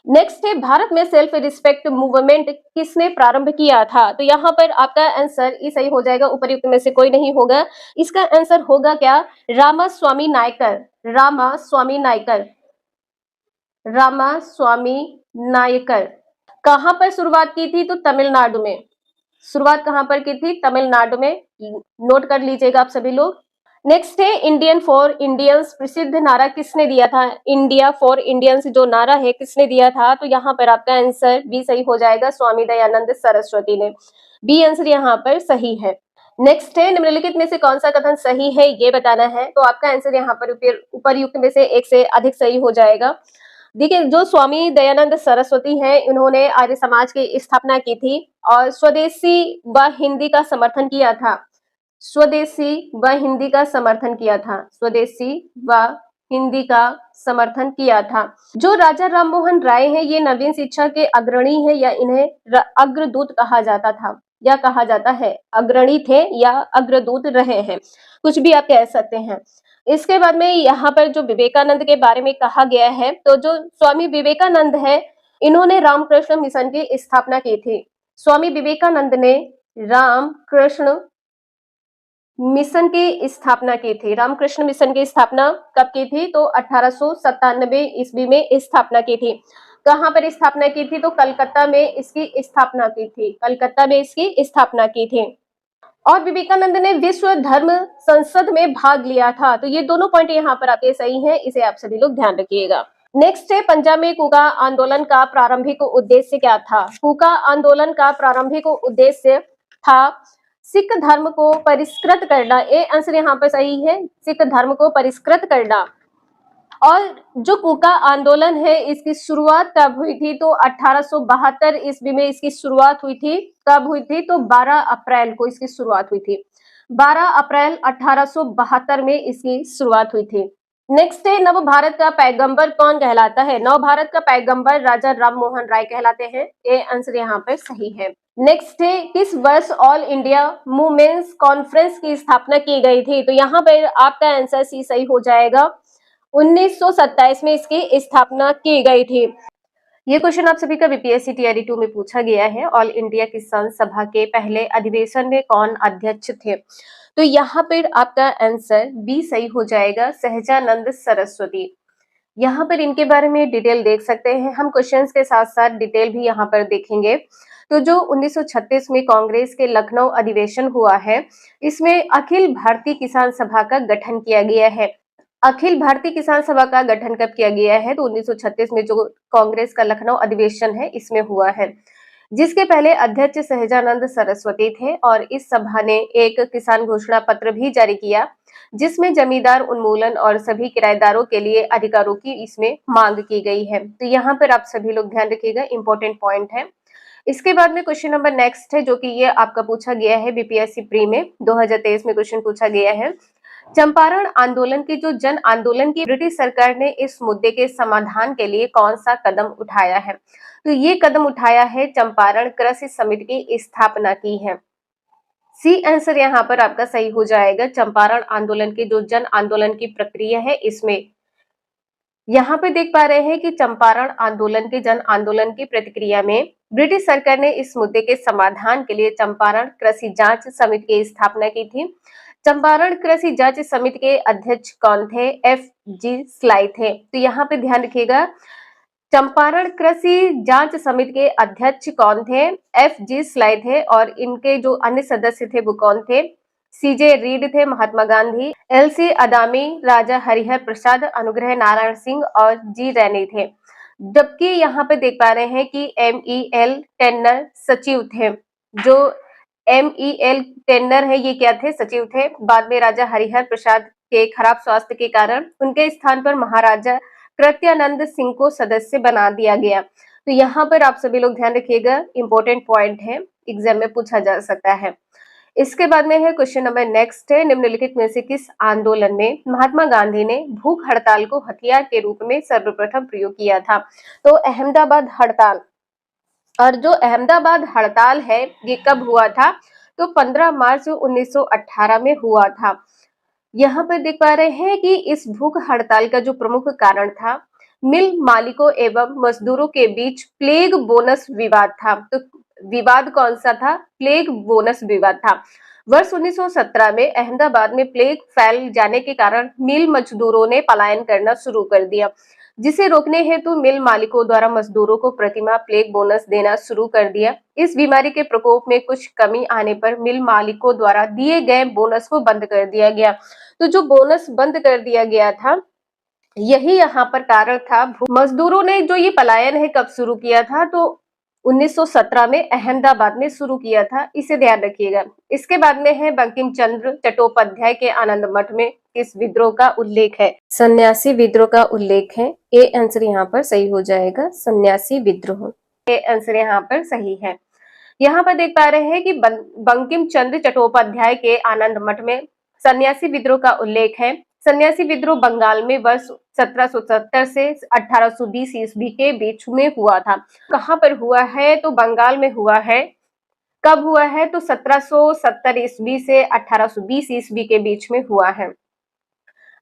नेक्स्ट है, भारत में सेल्फ रिस्पेक्ट मूवमेंट किसने प्रारंभ किया था? तो यहाँ पर आपका आंसर ई सही हो जाएगा, उपर्युक्त में से कोई नहीं होगा। इसका आंसर होगा क्या? रामास्वामी नायकर। रामास्वामी नायकर। रामास्वामी नायकर। कहां पर शुरुआत की थी? तो तमिलनाडु में। शुरुआत कहां पर की थी? तमिलनाडु में। नोट कर लीजिएगा आप सभी लोग। नेक्स्ट है, इंडियन फॉर इंडियंस प्रसिद्ध नारा किसने दिया था? इंडिया फॉर इंडियंस जो नारा है किसने दिया था? तो यहाँ पर आपका आंसर बी सही हो जाएगा, स्वामी दयानंद सरस्वती ने। बी आंसर यहाँ पर सही है। नेक्स्ट है, निम्नलिखित में से कौन सा कथन सही है ये बताना है। तो आपका आंसर यहाँ पर उपर्युक्त में से एक से अधिक सही हो जाएगा। देखिए, जो स्वामी दयानंद सरस्वती हैं, इन्होंने आर्य समाज की स्थापना की थी और स्वदेशी व हिंदी का समर्थन किया था। स्वदेशी व हिंदी का समर्थन किया था। स्वदेशी व हिंदी का समर्थन किया था। जो राजा राममोहन राय हैं, ये नवीन शिक्षा के अग्रणी है या इन्हें अग्रदूत कहा जाता था या कहा जाता है? अग्रणी थे या अग्रदूत रहे हैं, कुछ भी आप कह सकते हैं। इसके बाद में यहाँ पर जो विवेकानंद के बारे में कहा गया है, तो जो स्वामी विवेकानंद है, इन्होंने रामकृष्ण मिशन की स्थापना की थी। स्वामी विवेकानंद ने रामकृष्ण मिशन की स्थापना की थी। रामकृष्ण मिशन की स्थापना कब की थी? तो 1897 ईस्वी में स्थापना की थी। कहां पर स्थापना की थी? तो कलकत्ता में इसकी स्थापना की थी। कलकत्ता में इसकी स्थापना की थी। और विवेकानंद ने विश्व धर्म संसद में भाग लिया था। तो ये दोनों पॉइंट यहाँ पर आपके सही हैं, इसे आप सभी लोग ध्यान रखिएगा। नेक्स्ट है, पंजाब में कूका आंदोलन का प्रारंभिक उद्देश्य क्या था? कूका आंदोलन का प्रारंभिक उद्देश्य था सिख धर्म को परिष्कृत करना। ए आंसर यहाँ पर सही है, सिख धर्म को परिष्कृत करना। और जो कूका आंदोलन है, इसकी शुरुआत कब हुई थी? तो 1872 ईस्वी में इसकी शुरुआत हुई थी। कब हुई थी? तो 12 अप्रैल को इसकी शुरुआत हुई थी। 12 अप्रैल 1872 में इसकी शुरुआत हुई थी। नेक्स्ट है, नव भारत का पैगंबर कौन कहलाता है? नव भारत का पैगंबर राजा राममोहन राय कहलाते हैं। ए आंसर यहाँ पर सही है। नेक्स्ट है, किस वर्ष ऑल इंडिया वुमेन्स कॉन्फ्रेंस की स्थापना की गई थी? तो यहाँ पर आपका आंसर सी सही हो जाएगा, 1927 में इसकी स्थापना की गई थी। ये क्वेश्चन आप सभी का बीपीएससी टीआरई 2 में पूछा गया है। ऑल इंडिया किसान सभा के पहले अधिवेशन में कौन अध्यक्ष थे? तो यहाँ पर आपका आंसर बी सही हो जाएगा, सहजानंद सरस्वती। यहाँ पर इनके बारे में डिटेल देख सकते हैं हम, क्वेश्चंस के साथ साथ डिटेल भी यहाँ पर देखेंगे। तो जो 1936 में कांग्रेस के लखनऊ अधिवेशन हुआ है, इसमें अखिल भारतीय किसान सभा का गठन किया गया है। अखिल भारतीय किसान सभा का गठन कब किया गया है? तो 1936 में जो कांग्रेस का लखनऊ अधिवेशन है, इसमें हुआ है, जिसके पहले अध्यक्ष सहजानंद सरस्वती थे। और इस सभा ने एक किसान घोषणा पत्र भी जारी किया, जिसमें जमींदार उन्मूलन और सभी किराएदारों के लिए अधिकारों की इसमें मांग की गई है। तो यहाँ पर आप सभी लोग ध्यान रखिएगा, इंपॉर्टेंट पॉइंट है। इसके बाद में क्वेश्चन नंबर नेक्स्ट है, जो कि ये आपका पूछा गया है बीपीएससी प्री में 2023 में क्वेश्चन पूछा गया है। चंपारण आंदोलन की जो जन आंदोलन की ब्रिटिश सरकार ने इस मुद्दे के समाधान के लिए कौन सा कदम उठाया है? तो ये कदम उठाया है, चंपारण कृषि समिति की स्थापना की है। सी आंसर यहाँ पर आपका सही हो जाएगा। चंपारण आंदोलन की जो जन आंदोलन की प्रक्रिया है, इसमें यहाँ पे देख पा रहे हैं कि चंपारण आंदोलन के जन आंदोलन की प्रतिक्रिया में ब्रिटिश सरकार ने इस मुद्दे के समाधान के लिए चंपारण कृषि जांच समिति की स्थापना की थी। चंपारण कृषि जांच समिति के अध्यक्ष कौन थे? FG स्लाई थे। तो यहाँ पे ध्यान रखिएगा, चंपारण कृषि जांच समिति के अध्यक्ष कौन थे? FG स्लाई थे। और इनके जो अन्य सदस्य थे वो कौन थे? CJ रीड थे, महात्मा गांधी, LC अदामी, राजा हरिहर प्रसाद, अनुग्रह नारायण सिंह और G रैनी थे। जबकि यहाँ पे देख पा रहे हैं कि MEL टेन्नर सचिव थे। जो MEL टेन्नर है, ये क्या थे? सचिव थे। बाद में राजा हरिहर प्रसाद के खराब स्वास्थ्य के कारण उनके स्थान पर महाराजा कृत्यानंद सिंह को सदस्य बना दिया गया। तो यहाँ पर आप सभी लोग ध्यान रखिएगा, इंपॉर्टेंट पॉइंट है, एग्जाम में पूछा जा सकता है। इसके बाद में है क्वेश्चन नंबर नेक्स्ट है, निम्नलिखित में से किस आंदोलन में महात्मा गांधी ने भूख हड़ताल को हथियार के रूप में सर्वप्रथम प्रयोग किया था? तो अहमदाबाद हड़ताल। और जो अहमदाबाद हड़ताल है, ये कब हुआ था? तो 15 मार्च 1918 में हुआ था। यहाँ पर देख पा रहे हैं कि इस भूख हड़ताल का जो प्रमुख कारण था, मिल मालिकों एवं मजदूरों के बीच प्लेग बोनस विवाद था। तो विवाद कौन सा था? प्लेग बोनस विवाद था। वर्ष 1917 में अहमदाबाद में प्लेग फैल जाने के कारण मिल मजदूरों ने पलायन करना शुरू कर दिया, जिसे रोकने हेतु मिल मालिकों द्वारा मजदूरों को प्रतिमाह प्लेग बोनस देना शुरू कर दिया। इस बीमारी के प्रकोप में कुछ कमी आने पर मिल मालिकों द्वारा दिए गए बोनस को बंद कर दिया गया। तो जो बोनस बंद कर दिया गया था, यही यहाँ पर कारण था। मजदूरों ने जो ये पलायन है कब शुरू किया था? तो 1917 में अहमदाबाद में शुरू किया था, इसे ध्यान रखिएगा। इसके बाद में है बंकिम चंद्र चट्टोपाध्याय के आनंद मठ में किस विद्रोह का उल्लेख है? सन्यासी विद्रोह का उल्लेख है। ए आंसर यहाँ पर सही हो जाएगा, सन्यासी विद्रोह। ए आंसर यहाँ पर सही है। यहाँ पर देख पा रहे हैं कि बंकिम चंद्र चट्टोपाध्याय के आनंद मठ में सन्यासी विद्रोह का उल्लेख है। सन्यासी विद्रोह बंगाल में वर्ष 1770 से 1820 ईस्वी के बीच में हुआ था। कहाँ पर हुआ है? तो बंगाल में हुआ है। कब हुआ है? तो 1770 ईस्वी से 1820 ईस्वी के बीच में हुआ है।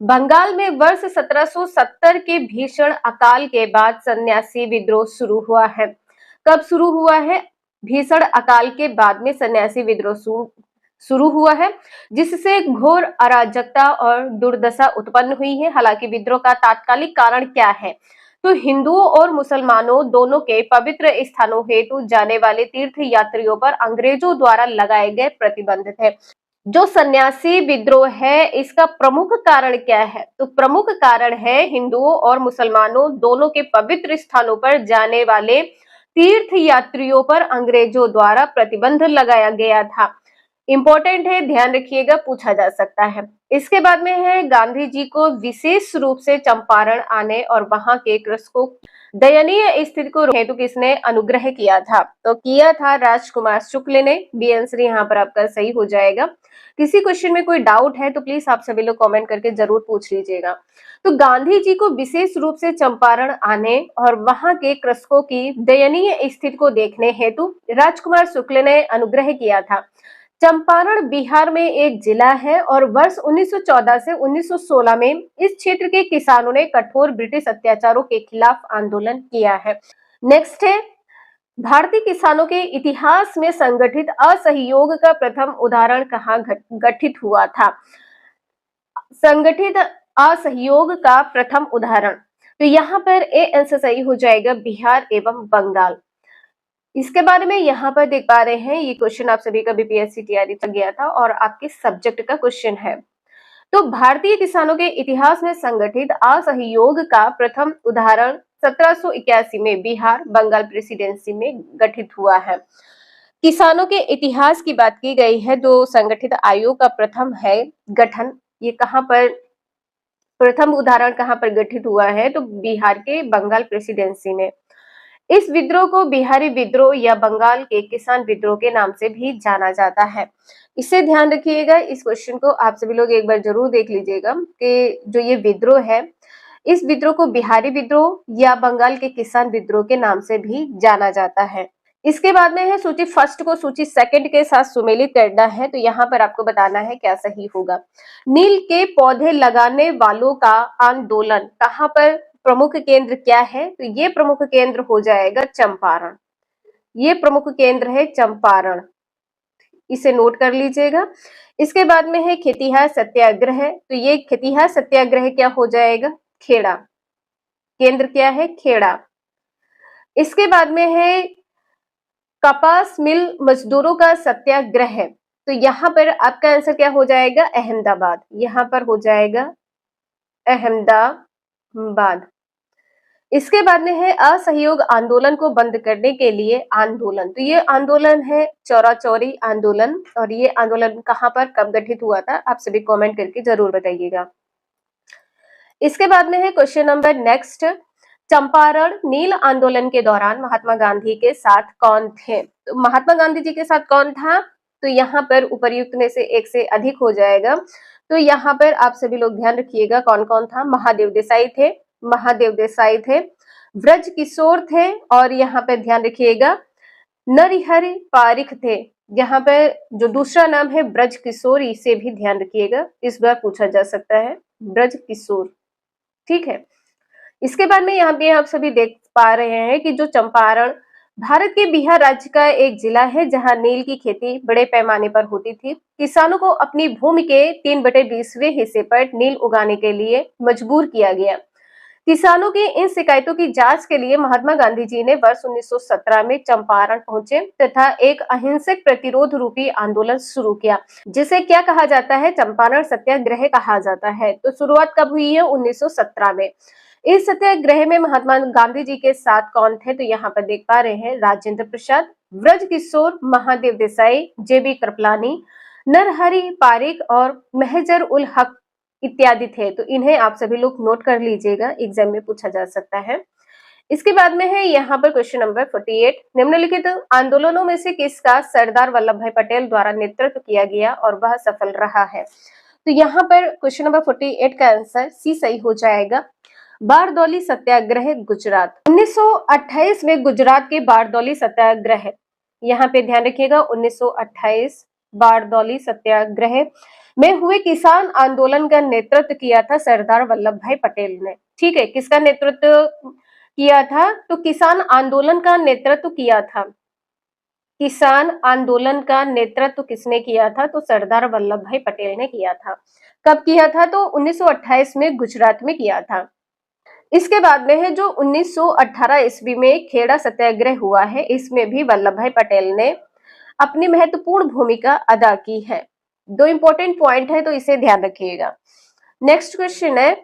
बंगाल में वर्ष 1770 के भीषण अकाल के बाद सन्यासी विद्रोह शुरू हुआ है। कब शुरू हुआ है? भीषण अकाल के बाद में सन्यासी विद्रोह शुरू हुआ है, जिससे घोर अराजकता और दुर्दशा उत्पन्न हुई है। हालांकि विद्रोह का तात्कालिक कारण क्या है? तो हिंदुओं और मुसलमानों दोनों के पवित्र स्थानों हेतु जाने वाले तीर्थ यात्रियों पर अंग्रेजों द्वारा लगाए गए प्रतिबंध थे। जो सन्यासी विद्रोह है, इसका प्रमुख कारण क्या है? तो प्रमुख कारण है हिंदुओं और मुसलमानों दोनों के पवित्र स्थानों पर जाने वाले तीर्थ यात्रियों पर अंग्रेजों द्वारा प्रतिबंध लगाया गया था। इंपॉर्टेंट है, ध्यान रखिएगा, पूछा जा सकता है। इसके बाद में है गांधी जी को विशेष रूप से चंपारण आने और वहां के कृषकों दयनीय स्थिति को हेतु किसने अनुग्रह किया था? तो किया था राजकुमार शुक्ल ने। बी आंसर यहाँ पर आपका सही हो जाएगा। किसी क्वेश्चन में कोई डाउट है तो प्लीज आप सभी लोग कमेंट करके जरूर पूछ लीजिएगा। तो गांधी जी को विशेष रूप से चंपारण आने और वहां के कृषकों की दयनीय स्थिति को देखने हेतु राजकुमार शुक्ल ने अनुग्रह किया था। चंपारण बिहार में एक जिला है और वर्ष 1914 से 1916 में इस क्षेत्र के किसानों ने कठोर ब्रिटिश अत्याचारों के खिलाफ आंदोलन किया है। नेक्स्ट है, भारतीय किसानों के इतिहास में संगठित असहयोग का प्रथम उदाहरण कहाँ गठित हुआ था? संगठित असहयोग का प्रथम उदाहरण, तो यहाँ पर ए आंसर सही हो जाएगा, बिहार एवं बंगाल। इसके बारे में यहाँ पर देख पा रहे हैं, ये क्वेश्चन आप सभी का बीपीएससी तैयारी तक गया था और आपके सब्जेक्ट का क्वेश्चन है। तो भारतीय किसानों के इतिहास में संगठित असहयोग का प्रथम उदाहरण 1781 में बिहार बंगाल प्रेसिडेंसी में गठित हुआ है। किसानों के इतिहास की बात की गई है, जो संगठित आयोग का प्रथम है गठन, ये कहाँ पर प्रथम उदाहरण कहाँ पर गठित हुआ है? तो बिहार के बंगाल प्रेसिडेंसी में। इस विद्रोह को बिहारी विद्रोह या बंगाल के किसान विद्रोह के नाम से भी जाना जाता है। इसे ध्यान रखिएगा, इस क्वेश्चन को आप सभी लोग एक बार जरूर देख लीजिएगा कि जो ये विद्रोह है, इस विद्रोह को बिहारी विद्रोह या बंगाल के किसान विद्रोह के नाम से भी जाना जाता है। इसके बाद में है सूची फर्स्ट को सूची सेकंड के साथ सुमेलित करना है, तो यहाँ पर आपको बताना है क्या सही होगा। नील के पौधे लगाने वालों का आंदोलन कहाँ पर प्रमुख केंद्र क्या है? तो ये प्रमुख केंद्र हो जाएगा चंपारण। ये प्रमुख केंद्र है चंपारण, इसे नोट कर लीजिएगा। इसके बाद में है खेतिहर सत्याग्रह, तो ये खेतिहर सत्याग्रह क्या हो जाएगा? खेड़ा। केंद्र क्या है? खेड़ा। इसके बाद में है कपास मिल मजदूरों का सत्याग्रह, तो यहाँ पर आपका आंसर क्या हो जाएगा? अहमदाबाद। यहाँ पर हो जाएगा अहमदाबाद। इसके बाद में है असहयोग आंदोलन को बंद करने के लिए आंदोलन, तो ये आंदोलन है चौरा चौरी आंदोलन, और ये आंदोलन कहाँ पर कब गठित हुआ था? आप सभी कमेंट करके जरूर बताइएगा। इसके बाद में है क्वेश्चन नंबर नेक्स्ट, चंपारण नील आंदोलन के दौरान महात्मा गांधी के साथ कौन थे? तो महात्मा गांधी जी के साथ कौन था? तो यहाँ पर उपर्युक्त में से एक से अधिक हो जाएगा, तो यहाँ पर आप सभी लोग ध्यान रखिएगा कौन कौन था। महादेव देसाई थे, महादेव देसाई थे, ब्रज किशोर थे, और यहाँ पर ध्यान रखिएगा नरहरि पारिख थे। यहाँ पर जो दूसरा नाम है ब्रज किशोर, इसे भी ध्यान रखिएगा, इस बार पूछा जा सकता है ब्रज किशोर, ठीक है। इसके बाद में यहाँ पे आप सभी देख पा रहे हैं कि जो चंपारण भारत के बिहार राज्य का एक जिला है जहां नील की खेती बड़े पैमाने पर होती थी। किसानों को अपनी भूमि के 3/20वें हिस्से पर नील उगाने के लिए मजबूर किया गया। किसानों की इन शिकायतों की जांच के लिए महात्मा गांधी जी ने वर्ष 1917 में चंपारण पहुंचे तथा एक अहिंसक प्रतिरोध रूपी आंदोलन शुरू किया, जिसे क्या कहा जाता है, चंपारण सत्याग्रह कहा जाता है। तो शुरुआत कब हुई है? 1917 में। इस सत्याग्रह में महात्मा गांधी जी के साथ कौन थे? तो यहाँ पर देख पा रहे हैं राजेंद्र प्रसाद, ब्रज किशोर, महादेव देसाई, जेबी कृपलानी, नरहरि पारिक और मेहजर उल हक इत्यादि थे। तो इन्हें आप सभी लोग नोट कर लीजिएगा, एग्जाम में पूछा जा सकता है। इसके बाद में है यहाँ पर क्वेश्चन नंबर 48, निम्नलिखित आंदोलनों में से किसका सरदार वल्लभ भाई पटेल द्वारा नेतृत्व किया गया और वह सफल रहा है? तो यहाँ पर क्वेश्चन नंबर 48 का आंसर सी सही हो जाएगा। बारदौली सत्याग्रह गुजरात, 1928 में गुजरात के बारदौली सत्याग्रह, यहाँ पे ध्यान रखिएगा 1928 बारदौली सत्याग्रह में हुए किसान आंदोलन का नेतृत्व किया था सरदार वल्लभ भाई पटेल ने। ठीक है, किसका नेतृत्व किया था? तो किसान आंदोलन का नेतृत्व किया था। किसान आंदोलन का नेतृत्व किसने किया था? तो सरदार वल्लभ भाई पटेल ने किया था। कब किया था? तो 1928 में गुजरात में किया था। इसके बाद में है जो 1918 ईस्वी में खेड़ा सत्याग्रह हुआ है, इसमें भी वल्लभ भाई पटेल ने अपनी महत्वपूर्ण भूमिका अदा की है। दो इंपॉर्टेंट पॉइंट है, तो इसे ध्यान रखिएगा। नेक्स्ट क्वेश्चन है,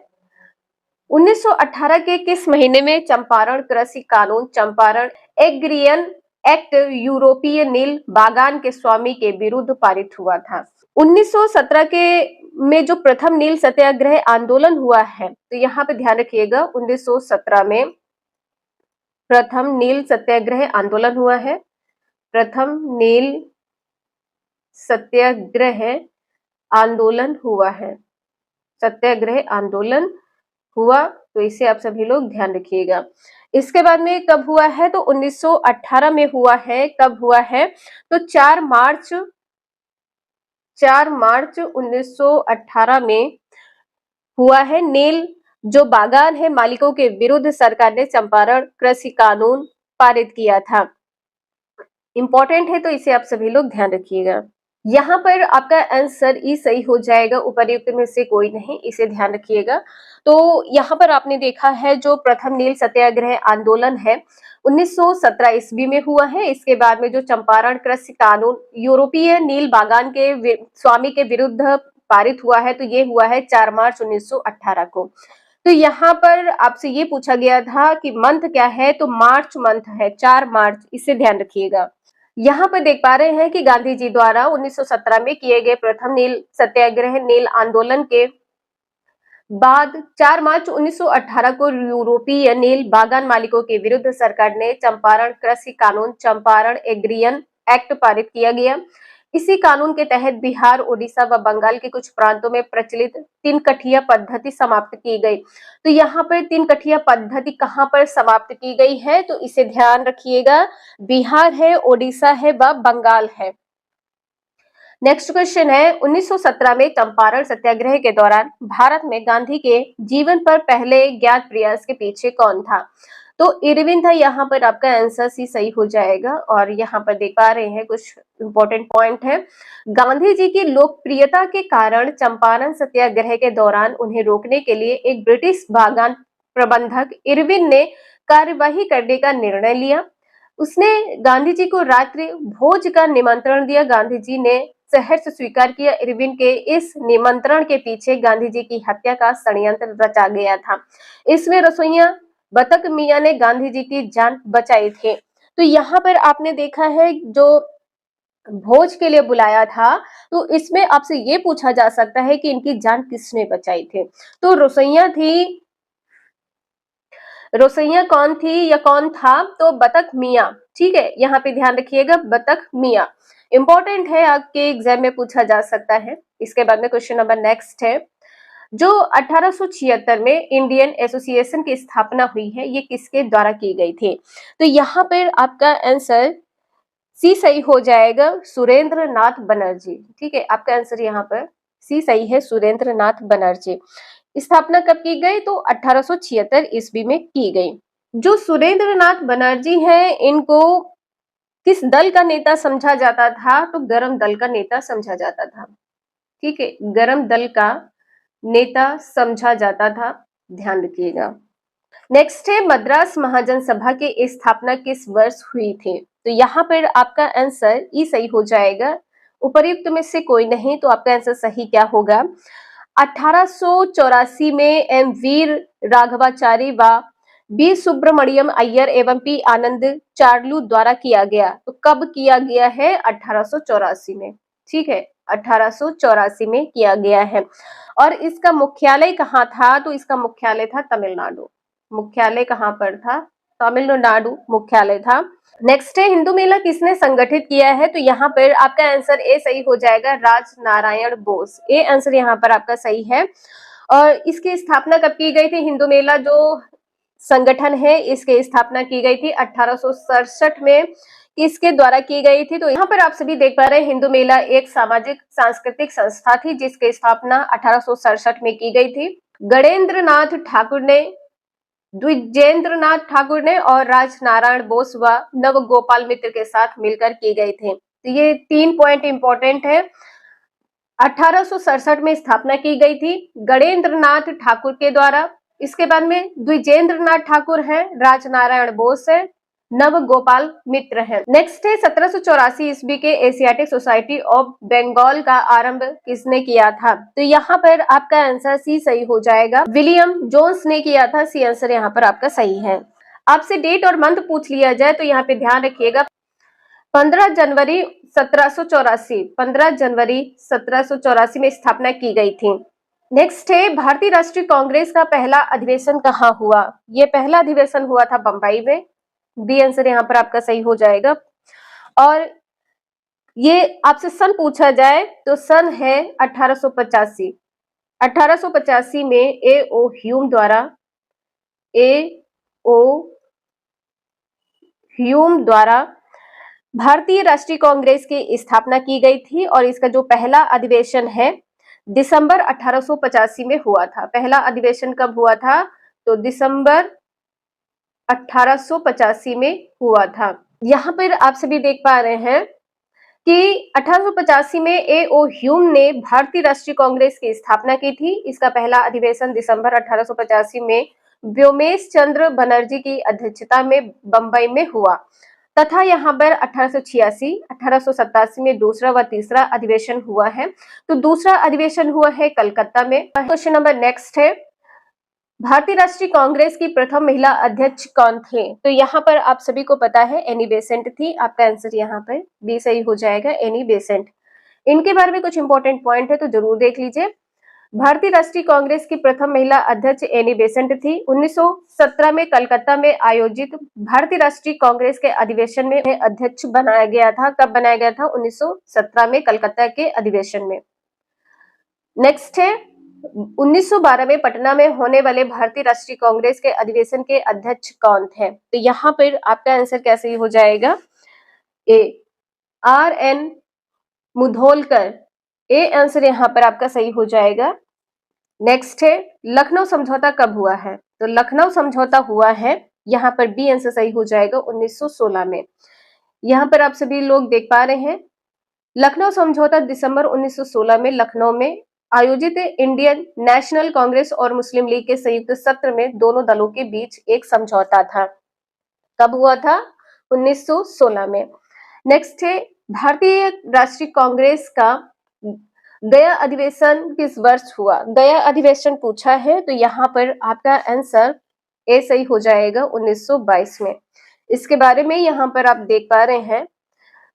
1918 के किस महीने में चंपारण कृषि कानून, चंपारण एग्रियन एक्ट यूरोपीय नील बागान के स्वामी के विरुद्ध पारित हुआ था? 1917 के में जो प्रथम नील सत्याग्रह आंदोलन हुआ है, तो यहाँ पे ध्यान रखिएगा 1917 में प्रथम नील सत्याग्रह आंदोलन हुआ है। प्रथम नील सत्याग्रह आंदोलन हुआ है, सत्याग्रह आंदोलन हुआ, तो इसे आप सभी लोग ध्यान रखिएगा। इसके बाद में कब हुआ है? तो 1918 में हुआ है। कब हुआ है? तो 4 मार्च 1918 में हुआ है। नील जो बागान है मालिकों के विरुद्ध सरकार ने चंपारण कृषि कानून पारित किया था। इंपॉर्टेंट है, तो इसे आप सभी लोग ध्यान रखिएगा। यहाँ पर आपका आंसर ई सही हो जाएगा, उपर्युक्त में से कोई नहीं, इसे ध्यान रखिएगा। तो यहाँ पर आपने देखा है जो प्रथम नील सत्याग्रह आंदोलन है 1917 ईस्वी में हुआ है। इसके बाद में जो चंपारण कृषि कानून यूरोपीय नील बागान के स्वामी के विरुद्ध पारित हुआ है, तो ये हुआ है 4 मार्च 1918 को। तो यहाँ पर आपसे ये पूछा गया था कि मंथ क्या है, तो मार्च मंथ है, 4 मार्च, इसे ध्यान रखिएगा। यहाँ पर देख पा रहे हैं कि गांधी जी द्वारा 1917 में किए गए प्रथम नील सत्याग्रह नील आंदोलन के बाद 4 मार्च 1918 को यूरोपीय नील बागान मालिकों के विरुद्ध सरकार ने चंपारण कृषि कानून, चंपारण एग्रियन एक्ट पारित किया गया। इसी कानून के तहत बिहार, उड़ीसा व बंगाल के कुछ प्रांतों में प्रचलित 3 कठिया पद्धति समाप्त की गई। तो यहाँ पर 3 कठिया पद्धति कहाँ पर समाप्त की गई है? तो इसे ध्यान रखिएगा, बिहार है, उड़ीसा है व बंगाल है। नेक्स्ट क्वेश्चन है, 1917 में चंपारण सत्याग्रह के दौरान भारत में गांधी के जीवन पर पहले ज्ञात प्रयास के पीछे कौन था? तो इरविन था। यहाँ पर आपका आंसर सी सही हो जाएगा। और यहाँ पर देख पा रहे हैं कुछ इंपॉर्टेंट पॉइंट है। गांधी जी की लोकप्रियता के कारण चंपारण सत्याग्रह के दौरान उन्हें रोकने के लिए एक ब्रिटिश बागान प्रबंधक इरविन ने कार्यवाही करने का निर्णय लिया। उसने गांधी जी को रात्रि भोज का निमंत्रण दिया। गांधी जी ने सहर्ष स्वीकार किया। इरविन के इस निमंत्रण के पीछे गांधी जी की हत्या का षड्यंत्र रचा गया था। इसमें रसोइया बतक मियां ने गांधी जी की जान बचाई थी। तो यहाँ पर आपने देखा है जो भोज के लिए बुलाया था, तो इसमें आपसे ये पूछा जा सकता है कि इनकी जान किसने बचाई थी? तो रसोइया थी। रसोइया कौन थी या कौन था? तो बतक मियां। ठीक है, यहाँ पे ध्यान रखिएगा, बतक मियां इंपॉर्टेंट है, आपके एग्जाम में पूछा जा सकता है। इसके बाद में क्वेश्चन नंबर नेक्स्ट है, जो 1876 में इंडियन एसोसिएशन की स्थापना हुई है, ये किसके द्वारा की गई थी? तो यहाँ पर आपका आंसर सी सही हो जाएगा, सुरेंद्र नाथ बनर्जी। ठीक है, आपका आंसर यहाँ पर सी सही है, सुरेंद्र नाथ बनर्जी। स्थापना कब की गई? तो 1876 ईस्वी में की गई। जो सुरेंद्रनाथ बनर्जी हैं, इनको किस दल का नेता समझा जाता था? तो गरम दल का नेता समझा जाता था। ठीक है, गरम दल का नेता समझा जाता था, ध्यान रखिएगा। नेक्स्ट है मद्रास महाजन सभा की स्थापना किस वर्ष हुई थी? तो यहाँ पर आपका आंसर ई सही हो जाएगा। उपर्युक्त में से कोई नहीं, तो आपका आंसर सही क्या होगा? 1884 में एम वीर राघवाचारी व बी सुब्रमण्यम अय्यर एवं पी आनंद चार्लू द्वारा किया गया। तो कब किया गया है? 1884 में। ठीक है, 1884 में किया गया है। और इसका मुख्यालय कहाँ था? तो इसका मुख्यालय था तमिलनाडु। मुख्यालय कहाँ पर था? तमिलनाडु मुख्यालय था। नेक्स्ट है हिंदू मेला किसने संगठित किया है? तो यहाँ पर आपका आंसर ए सही हो जाएगा, राज नारायण बोस। ए आंसर यहाँ पर आपका सही है। और इसकी स्थापना कब की गई थी? हिंदू मेला जो संगठन है, इसकी स्थापना की गई थी 1867 में। किसके द्वारा की गई थी? तो यहाँ पर आप सभी देख पा रहे हैं, हिंदू मेला एक सामाजिक सांस्कृतिक संस्था थी जिसकी स्थापना 1867 में की गई थी। गणेंद्र ठाकुर ने, द्विजेंद्रनाथ ठाकुर ने और राजनारायण बोस व नवगोपाल मित्र के साथ मिलकर की गई थी। तो ये 3 पॉइंट इंपॉर्टेंट है। 1867 में स्थापना की गई थी गणेंद्रनाथ ठाकुर के द्वारा। इसके बाद में द्विजेंद्रनाथ ठाकुर है, राजनारायण बोस है, नव गोपाल मित्र है। नेक्स्ट है 1784 ईस्वी के एशियाटिक सोसाइटी ऑफ बंगाल का आरंभ किसने किया था? तो यहाँ पर आपका आंसर सी सही हो जाएगा, विलियम जोन्स ने किया था। सी आंसर यहाँ पर आपका सही है। आपसे डेट और मंथ पूछ लिया जाए तो यहाँ पे ध्यान रखिएगा, 15 जनवरी 1784, 15 जनवरी 1784 में स्थापना की गई थी। नेक्स्ट है भारतीय राष्ट्रीय कांग्रेस का पहला अधिवेशन कहाँ हुआ? ये पहला अधिवेशन हुआ था बंबई में। बी आंसर यहाँ पर आपका सही हो जाएगा। और ये आपसे सन पूछा जाए तो सन है 1885। 1885 में ए ओ ह्यूम द्वारा भारतीय राष्ट्रीय कांग्रेस की स्थापना की गई थी। और इसका जो पहला अधिवेशन है दिसंबर 1885 में हुआ था। पहला अधिवेशन कब हुआ था? तो दिसंबर 1885 में हुआ था। यहाँ पर आप सभी देख पा रहे हैं कि 1885 में ए ओ ह्यूम ने भारतीय राष्ट्रीय कांग्रेस की स्थापना की थी। इसका पहला अधिवेशन दिसंबर 1885 में व्योमेश चंद्र बनर्जी की अध्यक्षता में बंबई में हुआ तथा यहाँ पर 1886, 1887 में दूसरा व तीसरा अधिवेशन हुआ है। तो दूसरा अधिवेशन हुआ है कलकत्ता में। क्वेश्चन नंबर नेक्स्ट है, भारतीय राष्ट्रीय कांग्रेस की प्रथम महिला अध्यक्ष कौन थे? तो यहाँ पर आप सभी को पता है एनी बेसेंट थी। आपका आंसर यहाँ पर बी सही हो जाएगा, एनी बेसेंट। इनके बारे में कुछ इंपॉर्टेंट पॉइंट है तो जरूर देख लीजिए। भारतीय राष्ट्रीय कांग्रेस की प्रथम महिला अध्यक्ष एनी बेसेंट थी। 1917 में कलकत्ता में आयोजित भारतीय राष्ट्रीय कांग्रेस के अधिवेशन में अध्यक्ष बनाया गया था। कब बनाया गया था? 1917 में कलकत्ता के अधिवेशन में। नेक्स्ट है 1912 में पटना में होने वाले भारतीय राष्ट्रीय कांग्रेस के अधिवेशन के अध्यक्ष कौन थे? तो यहाँ पर आपका आंसर कैसे हो जाएगा? A R N Mudholkar. A answer यहाँ पर आपका सही हो जाएगा। नेक्स्ट है लखनऊ समझौता कब हुआ है? तो लखनऊ समझौता हुआ है, यहाँ पर बी आंसर सही हो जाएगा 1916 में। यहाँ पर आप सभी लोग देख पा रहे हैं लखनऊ समझौता दिसंबर 1916 में लखनऊ में आयोजित इंडियन नेशनल कांग्रेस और मुस्लिम लीग के संयुक्त सत्र में दोनों दलों के बीच एक समझौता था। कब हुआ था? 1916 में। नेक्स्ट है भारतीय राष्ट्रीय कांग्रेस का गया अधिवेशन किस वर्ष हुआ? गया अधिवेशन पूछा है तो यहाँ पर आपका आंसर ए सही हो जाएगा 1922 में। इसके बारे में यहाँ पर आप देख पा रहे हैं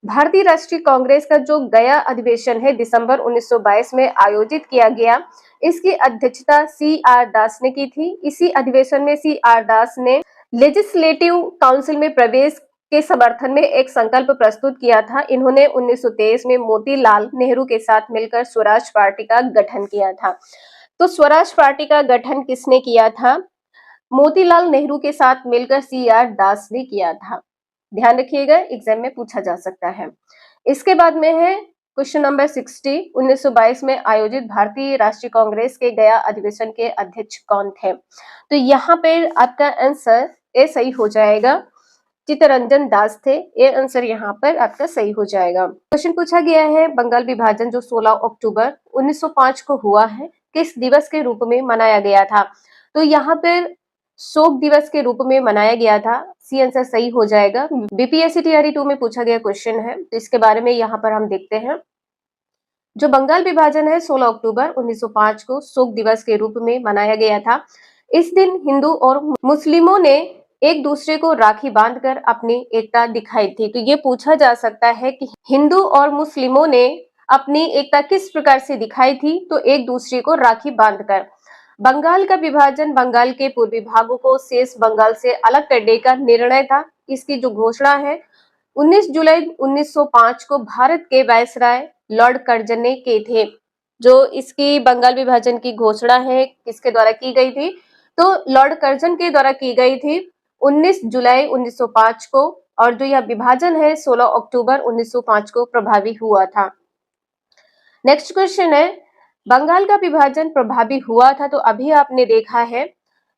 भारतीय राष्ट्रीय कांग्रेस का जो गया अधिवेशन है दिसंबर 1922 में आयोजित किया गया, इसकी अध्यक्षता सी आर दास ने की थी। इसी अधिवेशन में सी आर दास ने लेजिस्लेटिव काउंसिल में प्रवेश के समर्थन में एक संकल्प प्रस्तुत किया था। इन्होंने 1923 में मोतीलाल नेहरू के साथ मिलकर स्वराज पार्टी का गठन किया था। तो स्वराज पार्टी का गठन किसने किया था? मोतीलाल नेहरू के साथ मिलकर सी आर दास ने किया था। ध्यान रखिएगा, एग्जाम में पूछा जा सकता है। इसके बाद में है क्वेश्चन नंबर 60, 1922 में आयोजित भारतीय राष्ट्रीय कांग्रेस के गया अधिवेशन के अध्यक्ष कौन थे? तो यहाँ पे आपका आंसर ए सही हो जाएगा, चित्तरंजन दास थे। ये आंसर यहाँ पर आपका सही हो जाएगा। क्वेश्चन पूछा गया है, बंगाल विभाजन जो 16 अक्टूबर 1905 को हुआ है, किस दिवस के रूप में मनाया गया था? तो यहाँ पर शोक दिवस के रूप में मनाया गया था। सी आंसर सही हो जाएगा। बीपीएससी टीआरई 2 में पूछा गया क्वेश्चन है, तो इसके बारे में यहाँ पर हम देखते हैं। जो बंगाल विभाजन है 16 अक्टूबर 1905 को शोक दिवस के रूप में मनाया गया था। इस दिन हिंदू और मुस्लिमों ने एक दूसरे को राखी बांधकर अपनी एकता दिखाई थी। तो ये पूछा जा सकता है कि हिंदू और मुस्लिमों ने अपनी एकता किस प्रकार से दिखाई थी? तो एक दूसरे को राखी बांधकर। बंगाल का विभाजन बंगाल के पूर्वी भागों को शेष बंगाल से अलग करने का निर्णय था। इसकी जो घोषणा है 19 जुलाई 1905 को भारत के वायसराय लॉर्ड कर्जन ने किए थे। जो इसकी बंगाल विभाजन की घोषणा है किसके द्वारा की गई थी? तो लॉर्ड कर्जन के द्वारा की गई थी 19 जुलाई 1905 को, और जो यह विभाजन है 16 अक्टूबर 1905 को प्रभावी हुआ था। नेक्स्ट क्वेश्चन है, बंगाल का विभाजन प्रभावी हुआ था, तो अभी आपने देखा है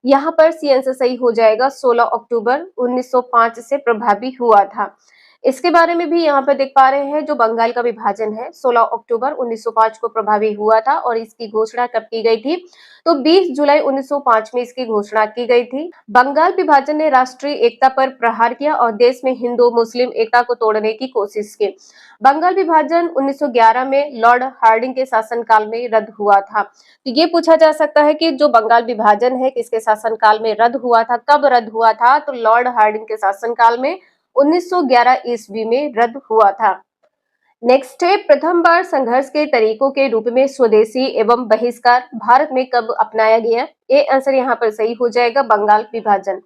यहाँ पर सी आंसर सही हो जाएगा, 16 अक्टूबर 1905 से प्रभावी हुआ था। इसके बारे में भी यहाँ पर देख पा रहे हैं, जो बंगाल का विभाजन है 16 अक्टूबर 1905 को प्रभावी हुआ था, और इसकी घोषणा कब की गई थी? तो 20 जुलाई 1905 में इसकी घोषणा की गई थी। बंगाल विभाजन ने राष्ट्रीय एकता पर प्रहार किया और देश में हिंदू मुस्लिम एकता को तोड़ने की कोशिश की। बंगाल विभाजन 1911 में लॉर्ड हार्डिंग के शासनकाल में रद्द हुआ था। तो ये पूछा जा सकता है कि जो बंगाल विभाजन है किसके शासनकाल में रद्द हुआ था, कब रद्द हुआ था? तो लॉर्ड हार्डिंग के शासनकाल में 1911 ईस्वी में रद्द हुआ था। नेक्स्ट है, प्रथम बार संघर्ष के तरीकों के रूप में स्वदेशी एवं बहिष्कार भारत में कब अपनाया गया? ये आंसर यहाँ पर सही हो जाएगा, बंगाल विभाजन।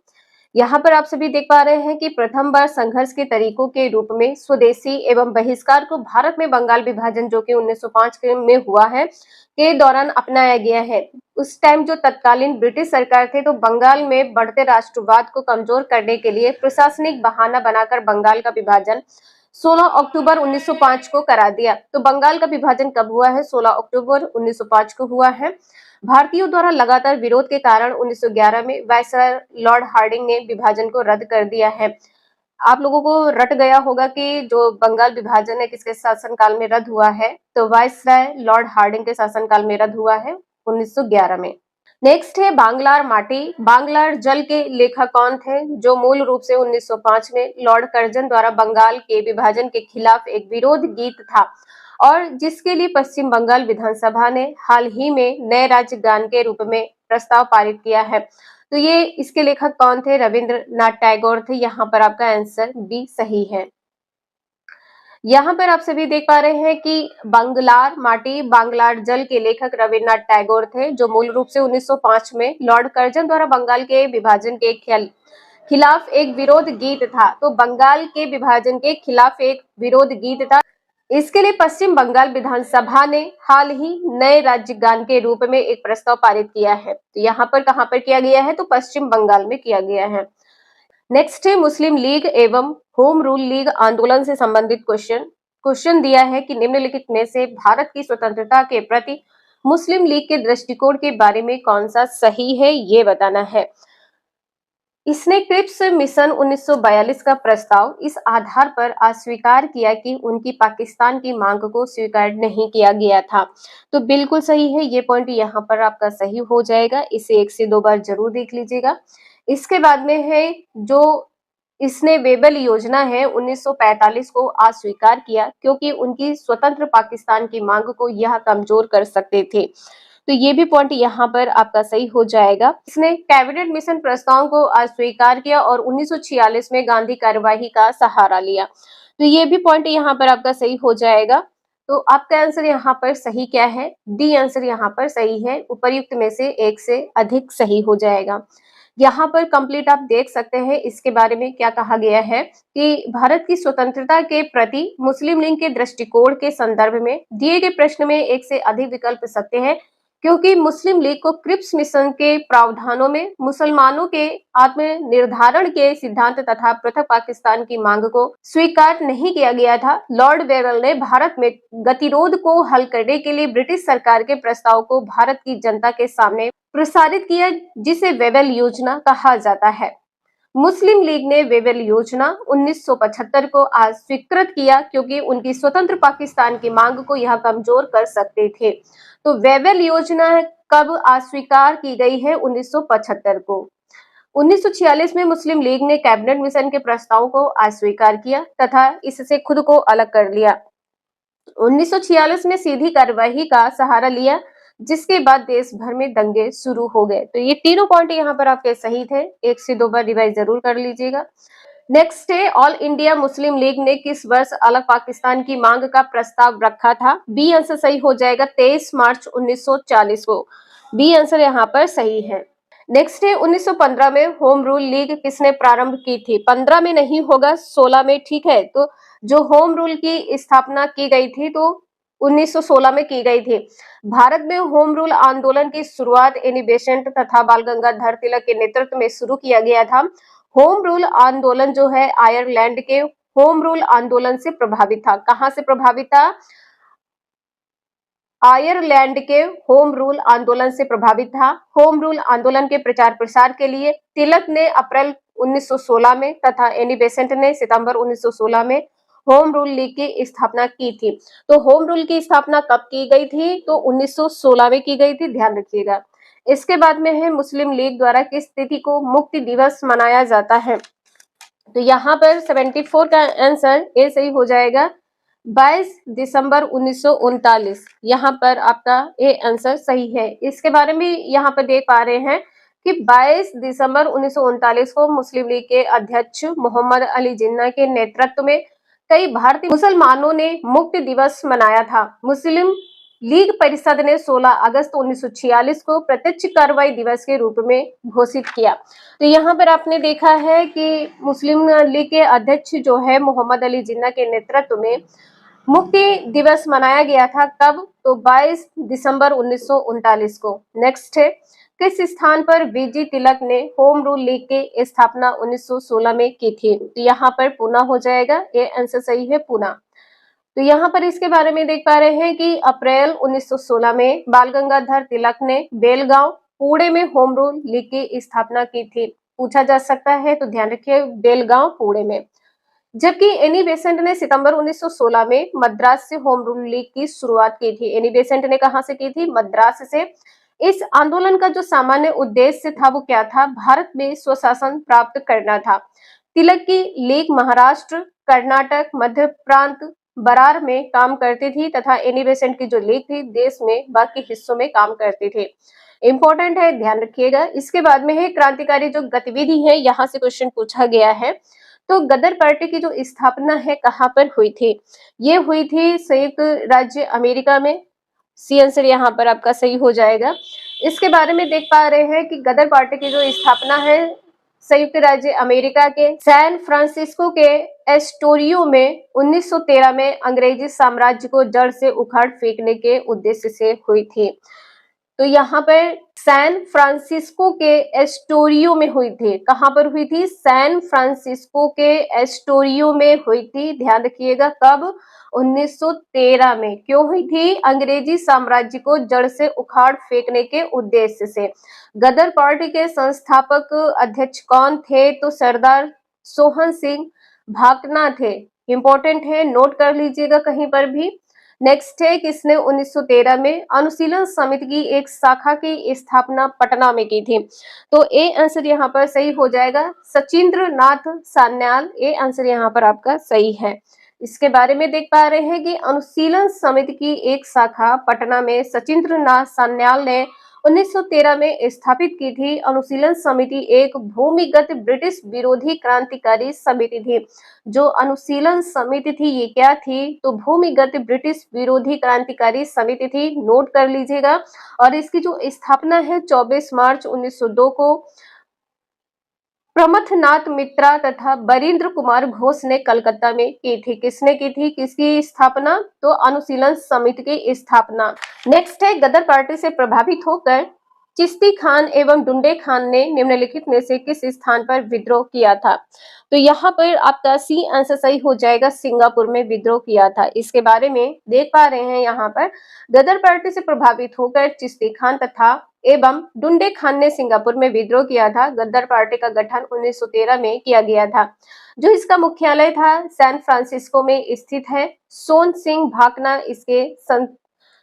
यहाँ पर आप सभी देख पा रहे हैं कि प्रथम बार संघर्ष के तरीकों के रूप में स्वदेशी एवं बहिष्कार को भारत में बंगाल विभाजन जो कि 1905 में हुआ है के दौरान अपनाया गया है। उस टाइम जो तत्कालीन ब्रिटिश सरकार थे, तो बंगाल में बढ़ते राष्ट्रवाद को कमजोर करने के लिए प्रशासनिक बहाना बनाकर बंगाल का विभाजन 16 अक्टूबर 1905 को करा दिया। तो बंगाल का विभाजन कब हुआ है? 16 अक्टूबर 1905 को हुआ है। भारतीयों द्वारा लगातार विरोध के कारण 1911 में वायसराय लॉर्ड हार्डिंग ने विभाजन को रद्द कर दिया है। आप लोगों को रट गया होगा कि जो बंगाल विभाजन है किसके शासनकाल में रद्द हुआ है? तो वायसराय लॉर्ड हार्डिंग के शासनकाल में रद्द हुआ है 1911 में। नेक्स्ट है, बांग्लार माटी बांग्लार जल के लेखक कौन थे? जो मूल रूप से 1905 में लॉर्ड कर्जन द्वारा बंगाल के विभाजन के खिलाफ एक विरोध गीत था, और जिसके लिए पश्चिम बंगाल विधानसभा ने हाल ही में नए राज्य गान के रूप में प्रस्ताव पारित किया है। तो ये इसके लेखक कौन थे? रविंद्रनाथ टैगोर थे। यहाँ पर आपका आंसर बी सही है। यहाँ पर आप सभी देख पा रहे हैं कि बांग्लार माटी बांग्लार जल के लेखक रविन्द्रनाथ टैगोर थे, जो मूल रूप से 1905 में लॉर्ड कर्जन द्वारा बंगाल के विभाजन के खिलाफ एक विरोध गीत था। तो बंगाल के विभाजन के खिलाफ एक विरोध गीत था। इसके लिए पश्चिम बंगाल विधानसभा ने हाल ही नए राज्य गान के रूप में एक प्रस्ताव पारित किया है। तो यहाँ पर कहाँ पर किया गया है? तो पश्चिम बंगाल में किया गया है। नेक्स्ट है, मुस्लिम लीग एवं होम रूल लीग आंदोलन से संबंधित क्वेश्चन दिया है कि निम्नलिखित में से भारत की स्वतंत्रता के प्रति मुस्लिम लीग के दृष्टिकोण के बारे में कौन सा सही है, ये बताना है। इसने क्रिप्स मिशन 1942 का प्रस्ताव इस आधार पर अस्वीकार किया कि उनकी पाकिस्तान की मांग को स्वीकार नहीं किया गया था। तो बिल्कुल सही है, ये पॉइंट यहाँ पर आपका सही हो जाएगा। इसे 1 से 2 बार जरूर देख लीजिएगा। इसके बाद में है, जो इसने वेबल योजना है 1945 को अस्वीकार किया क्योंकि उनकी स्वतंत्र पाकिस्तान की मांग को यह कमजोर कर सकते थे। तो ये भी पॉइंट यहाँ पर आपका सही हो जाएगा। इसने कैबिनेट मिशन प्रस्ताव को अस्वीकार किया और 1946 में गांधी कार्यवाही का सहारा लिया। तो ये भी पॉइंट यहाँ पर आपका सही हो जाएगा। तो आपका आंसर यहाँ पर सही क्या है? डी आंसर यहाँ पर सही है। उपर्युक्त में से एक से अधिक सही हो जाएगा। यहाँ पर कंप्लीट आप देख सकते हैं इसके बारे में क्या कहा गया है कि भारत की स्वतंत्रता के प्रति मुस्लिम लीग के दृष्टिकोण के संदर्भ में दिए गए प्रश्न में एक से अधिक विकल्प सकते हैं क्योंकि मुस्लिम लीग को क्रिप्स मिशन के प्रावधानों में मुसलमानों के आत्मनिर्धारण के सिद्धांत तथा पृथक पाकिस्तान की मांग को स्वीकार नहीं किया गया था। लॉर्ड वेवल ने भारत में गतिरोध को हल करने के लिए ब्रिटिश सरकार के प्रस्ताव को भारत की जनता के सामने प्रसारित किया, जिसे वेवल योजना कहा जाता है। मुस्लिम लीग ने वेवेल योजना 1975 को आज स्वीकृत किया, क्योंकि उनकी स्वतंत्र पाकिस्तान की मांग को यह कमजोर कर सकते थे। तो वेवेल योजना कब अस्वीकार की गई है? 1975 को। 1946 में मुस्लिम लीग ने कैबिनेट मिशन के प्रस्ताव को अस्वीकार किया तथा इससे खुद को अलग कर लिया। 1946 में सीधी कार्यवाही का सहारा लिया, जिसके बाद देश भर में दंगे शुरू हो गए। तो ये तीनों पॉइंट यहाँ पर आपके सही थे, 1 से 2 बार रिवाइज जरूर कर लीजिएगा। नेक्स्ट है, ऑल इंडिया मुस्लिम लीग ने किस वर्ष अलग पाकिस्तान की मांग का प्रस्ताव रखा था? बी आंसर सही हो जाएगा, 23 मार्च 1940 को। बी आंसर यहाँ पर सही है। नेक्स्ट है, 1915 में होम रूल लीग किसने प्रारंभ की थी? 15 में नहीं होगा, 16 में, ठीक है। तो जो होम रूल की स्थापना की गई थी तो 1916 में की गई थी। भारत में होम रूल आंदोलन की शुरुआत एनी बेसेंट तथा बाल गंगाधर तिलक के नेतृत्व में शुरू किया गया था। होम रूल आंदोलन जो है आयरलैंड के होम रूल आंदोलन से प्रभावित था। कहां से प्रभावित था? आयरलैंड के होम रूल आंदोलन से प्रभावित था। होम रूल आंदोलन के प्रचार प्रसार के लिए तिलक ने अप्रैल 1916 में तथा एनी बेसेंट ने सितंबर 1916 में होम रूल लीग की स्थापना की थी। तो होम रूल की स्थापना कब की गई थी? तो 1916 में की गई थी, ध्यान रखिएगा। इसके बाद में है, मुस्लिम लीग द्वारा किस तिथि को मुक्ति दिवस मनाया जाता है? तो यहाँ पर 74 का आंसर ए सही हो जाएगा, 22 दिसंबर 1939। यहाँ पर आपका ए आंसर सही है। इसके बारे में यहाँ पर देख पा रहे हैं कि 22 दिसंबर 1939 को मुस्लिम लीग के अध्यक्ष मोहम्मद अली जिन्ना के नेतृत्व में कई भारतीय मुसलमानों ने मुक्ति दिवस मनाया था। मुस्लिम लीग परिषद ने 16 अगस्त 1946 को प्रत्यक्ष कार्रवाई दिवस के रूप में घोषित किया। तो यहाँ पर आपने देखा है कि मुस्लिम लीग के अध्यक्ष जो है मोहम्मद अली जिन्ना के नेतृत्व में मुक्ति दिवस मनाया गया था। कब? तो 22 दिसंबर 1939 को। नेक्स्ट है, किस स्थान पर वीजी तिलक ने होम रूल लीग की स्थापना 1916 में की थी? तो यहाँ पर पूना हो जाएगा, ये आंसर सही है, पूना। तो यहाँ पर इसके बारे में देख पा रहे हैं कि अप्रैल 1916 में बाल गंगाधर तिलक ने बेलगांव पुणे में होम रूल लीग की स्थापना की थी। पूछा जा सकता है, तो ध्यान रखिए, बेलगांव पुणे में। जबकि एनी बेसेंट ने सितंबर 1916 में मद्रास से होम रूल लीग की शुरुआत की थी। एनी बेसेंट ने कहां से की थी? मद्रास से। इस आंदोलन का जो सामान्य उद्देश्य था वो क्या था? भारत में स्वशासन प्राप्त करना था। तिलक की लीग महाराष्ट्र, कर्नाटक, मध्य प्रांत, बरार में काम करती थी तथा एनी बेसेंट की जो लीग थी देश में बाकी हिस्सों में काम करती थी। इंपॉर्टेंट है, ध्यान रखिएगा। इसके बाद में है क्रांतिकारी जो गतिविधि है, यहाँ से क्वेश्चन पूछा गया है। तो गदर पार्टी की जो स्थापना है कहां पर हुई थी? ये हुई थी संयुक्त राज्य अमेरिका में। सी आंसर यहाँ पर आपका सही हो जाएगा। इसके बारे में देख पा रहे हैं कि गदर पार्टी की जो स्थापना है संयुक्त राज्य अमेरिका के सैन फ्रांसिस्को के एस्टोरियो में 1913 में अंग्रेजी साम्राज्य को जड़ से उखाड़ फेंकने के उद्देश्य से हुई थी। तो यहाँ पर सैन फ्रांसिस्को के एस्टोरियो में हुई थी। कहां पर हुई थी? सैन फ्रांसिस्को के एस्टोरियो में हुई थी, ध्यान रखिएगा। कब? 1913 में। क्यों हुई थी? अंग्रेजी साम्राज्य को जड़ से उखाड़ फेंकने के उद्देश्य से। गदर पार्टी के संस्थापक अध्यक्ष कौन थे? तो सरदार सोहन सिंह भाकना थे। इंपॉर्टेंट है, नोट कर लीजिएगा कहीं पर भी। नेक्स्ट है, किसने 1913 में अनुशीलन समिति की एक शाखा की स्थापना पटना में की थी? तो ए आंसर यहाँ पर सही हो जाएगा, सचिंद्र नाथ सान्याल। ए आंसर यहाँ पर आपका सही है। इसके बारे में देख पा रहे हैं कि अनुशीलन समिति की एक शाखा पटना में सचिंद्र नाथ सान्याल ने 1913 में स्थापित की थी। अनुशीलन समिति एक भूमिगत ब्रिटिश विरोधी क्रांतिकारी समिति थी। जो अनुशीलन समिति थी ये क्या थी? तो भूमिगत ब्रिटिश विरोधी क्रांतिकारी समिति थी, नोट कर लीजिएगा। और इसकी जो स्थापना है 24 मार्च 1902 को प्रमथनाथ मित्रा तथा बरिंद्र कुमार घोष ने कलकत्ता में की थी। किसने की थी, किसकी स्थापना? तो अनुशीलन समिति की स्थापना। नेक्स्ट है, गदर पार्टी से प्रभावित होकर चिश्ती खान एवं डुंडे खान ने निम्नलिखित में से किस स्थान पर विद्रोह किया था? तो यहाँ पर आपका सी आंसर सही हो जाएगा, सिंगापुर में विद्रोह किया था। इसके बारे में देख पा रहे हैं यहाँ पर, गदर पार्टी से प्रभावित होकर चिश्ती खान तथा एवं डुंडे खान ने सिंगापुर में विद्रोह किया था। गद्दार पार्टी का गठन 1913 में किया गया था। जो इसका मुख्यालय था सैन फ्रांसिस्को में स्थित है। सोन सिंह भाकना इसके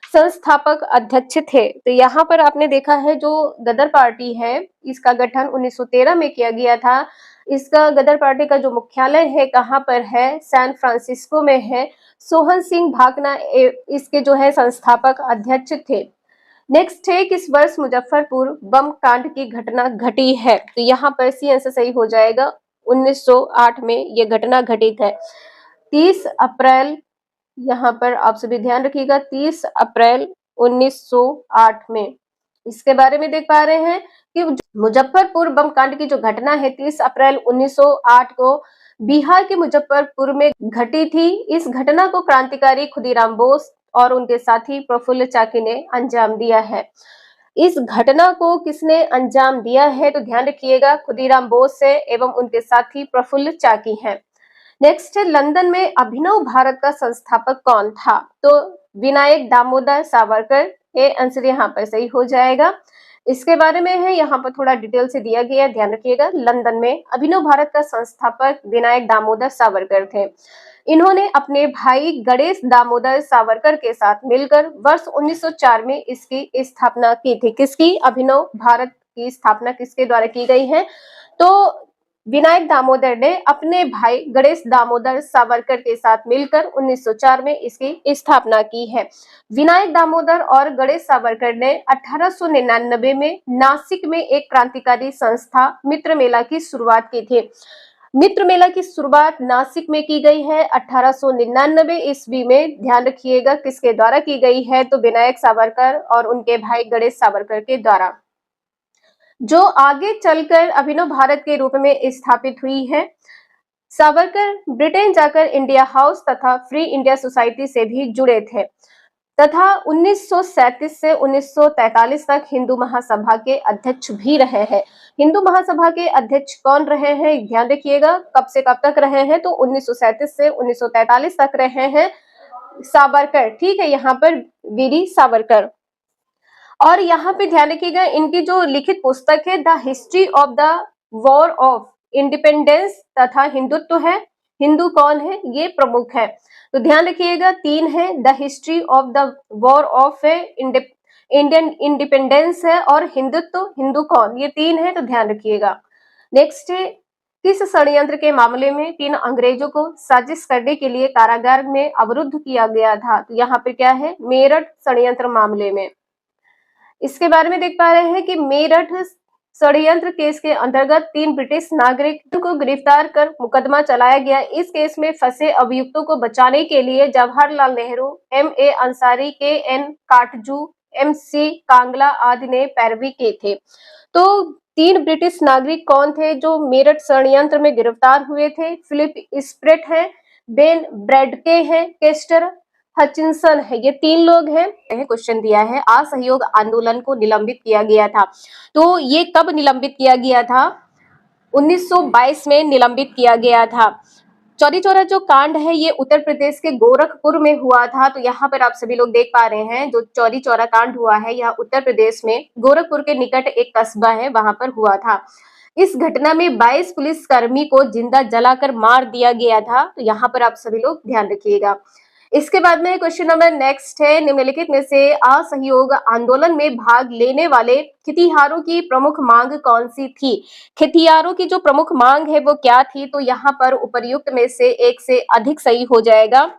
संस्थापक अध्यक्ष थे। तो यहाँ पर आपने देखा है जो गदर पार्टी है इसका गठन 1913 में किया गया था। इसका गदर पार्टी का जो मुख्यालय है कहाँ पर है? सैन फ्रांसिस्को में है। सोहन सिंह भाकना इसके जो है संस्थापक अध्यक्ष थे। नेक्स्ट है, किस वर्ष मुजफ्फरपुर बम कांड की घटना घटी है? तो यहाँ पर सी आंसर सही हो जाएगा, 1908 में यह घटना घटित है। 30 अप्रैल, यहाँ पर आप सभी ध्यान रखिएगा, 30 अप्रैल 1908 में। इसके बारे में देख पा रहे हैं कि मुजफ्फरपुर बम कांड की जो घटना है 30 अप्रैल 1908 को बिहार के मुजफ्फरपुर में घटी थी। इस घटना को क्रांतिकारी खुदीराम बोस और उनके साथी प्रफुल्ल चाकी ने अंजाम दिया है। इस घटना को किसने अंजाम दिया है? तो ध्यान रखिएगा, खुदीराम बोस है एवं उनके साथी प्रफुल्ल चाकी हैं। नेक्स्ट है, लंदन में अभिनव भारत का संस्थापक कौन था? तो विनायक दामोदर सावरकर। ये आंसर यहाँ पर सही हो जाएगा। इसके बारे में है यहाँ पर थोड़ा डिटेल से दिया गया, ध्यान रखिएगा। लंदन में अभिनव भारत का संस्थापक विनायक दामोदर सावरकर थे। इन्होंने अपने भाई गणेश दामोदर सावरकर के साथ मिलकर वर्ष 1904 में इसकी स्थापना की थी। किसकी? अभिनव भारत की स्थापना किसके द्वारा की गई है? तो विनायक दामोदर ने अपने भाई गणेश दामोदर सावरकर के साथ मिलकर 1904 में इसकी स्थापना की है। विनायक दामोदर और गणेश सावरकर ने 1899 में नासिक में एक क्रांतिकारी संस्था मित्र मेला की शुरुआत की थी। मित्र मेला की शुरुआत नासिक में की गई है 1899 ईस्वी में। ध्यान रखिएगा किसके द्वारा की गई है? तो विनायक सावरकर और उनके भाई गणेश सावरकर के द्वारा, जो आगे चलकर अभिनव भारत के रूप में स्थापित हुई है। सावरकर ब्रिटेन जाकर इंडिया हाउस तथा फ्री इंडिया सोसाइटी से भी जुड़े थे तथा 1937 से 1943 तक हिंदू महासभा के अध्यक्ष भी रहे हैं। हिंदू महासभा के अध्यक्ष कौन रहे हैं? ध्यान रखिएगा, कब से कब तक रहे हैं? तो 1937 से 1943 तक रहे हैं सावरकर। ठीक है, यहाँ पर वीरी सावरकर। और यहाँ पे ध्यान रखिएगा इनकी जो लिखित पुस्तक है the history of the war of independence तथा हिंदुत्व है। हिंदू कौन है? ये प्रमुख है। तो ध्यान रखिएगा, 3 है, the history of the war of Indian independence है और हिंदुत्व, हिंदू कौन? ये 3 है, तो ध्यान रखिएगा। नेक्स्ट है, किस षड्यंत्र के मामले में 3 अंग्रेजों को साजिश करने के लिए कारागार में अवरुद्ध किया गया था? तो यहाँ पे क्या है? मेरठ षड्यंत्र मामले में। इसके बारे में देख पा रहे हैं कि मेरठ षड्यंत्र केस के अंतर्गत 3 ब्रिटिश नागरिक को गिरफ्तार कर मुकदमा चलाया गया। इस केस में फंसे अभियुक्तों को बचाने के लिए Jawaharlal Nehru, M.A. Ansari, K.N. Katju, M.C. Kangla आदि ने पैरवी की थे। तो 3 ब्रिटिश नागरिक कौन थे जो मेरठ षड्यंत्र में गिरफ्तार हुए थे? फिलिप स्प्रेट है, बेन ब्रैडके है, केस्टर हचिंसन है। ये 3 लोग हैं। क्वेश्चन दिया है, असहयोग आंदोलन को निलंबित किया गया था। तो ये कब निलंबित किया गया था? 1922 में निलंबित किया गया था। चौरी चौरा जो कांड है ये उत्तर प्रदेश के गोरखपुर में हुआ था। तो यहाँ पर आप सभी लोग देख पा रहे हैं जो चौरी चौरा कांड हुआ है यह उत्तर प्रदेश में गोरखपुर के निकट एक कस्बा है वहां पर हुआ था। इस घटना में 22 पुलिसकर्मी को जिंदा जलाकर मार दिया गया था। तो यहाँ पर आप सभी लोग ध्यान रखिएगा। इसके बाद में क्वेश्चन नंबर नेक्स्ट है, निम्नलिखित में से असहयोग आंदोलन में भाग लेने वाले खेतिहरों की प्रमुख मांग कौन सी थी? खेतिहरों की जो प्रमुख मांग है वो क्या थी? तो यहाँ पर उपर्युक्त में से एक से अधिक सही हो जाएगा।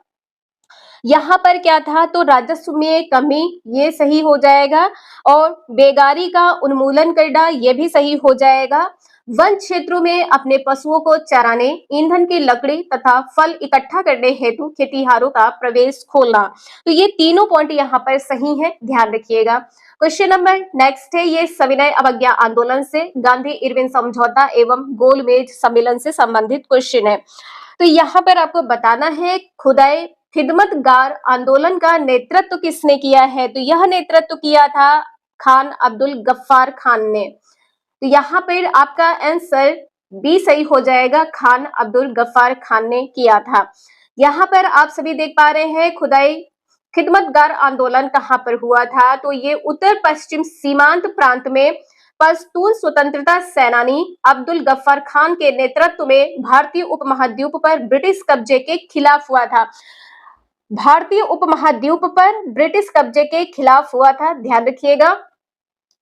यहाँ पर क्या था? तो राजस्व में कमी, ये सही हो जाएगा। और बेगारी का उन्मूलन करना, ये भी सही हो जाएगा। वन क्षेत्रों में अपने पशुओं को चराने, ईंधन की लकड़ी तथा फल इकट्ठा करने हेतु खेतिहरों का प्रवेश खोलना। तो ये तीनों पॉइंट यहाँ पर सही है, ध्यान रखिएगा। क्वेश्चन नंबर नेक्स्ट है, ये सविनय अवज्ञा आंदोलन से गांधी इरविन समझौता एवं गोलमेज सम्मेलन से संबंधित क्वेश्चन है। तो यहाँ पर आपको बताना है खुदाई खिदमतगार आंदोलन का नेतृत्व किसने किया है? तो यह नेतृत्व किया था खान अब्दुल गफ्फार खान ने। तो यहाँ पर आपका आंसर बी सही हो जाएगा, खान अब्दुल गफ्फार खान ने किया था। यहाँ पर आप सभी देख पा रहे हैं खुदाई खिदमतगार आंदोलन कहाँ पर हुआ था? तो ये उत्तर पश्चिम सीमांत प्रांत में पश्तून स्वतंत्रता सेनानी अब्दुल गफ्फार खान के नेतृत्व में भारतीय उपमहाद्वीप पर ब्रिटिश कब्जे के खिलाफ हुआ था। भारतीय उपमहाद्वीप पर ब्रिटिश कब्जे के खिलाफ हुआ था, ध्यान रखिएगा।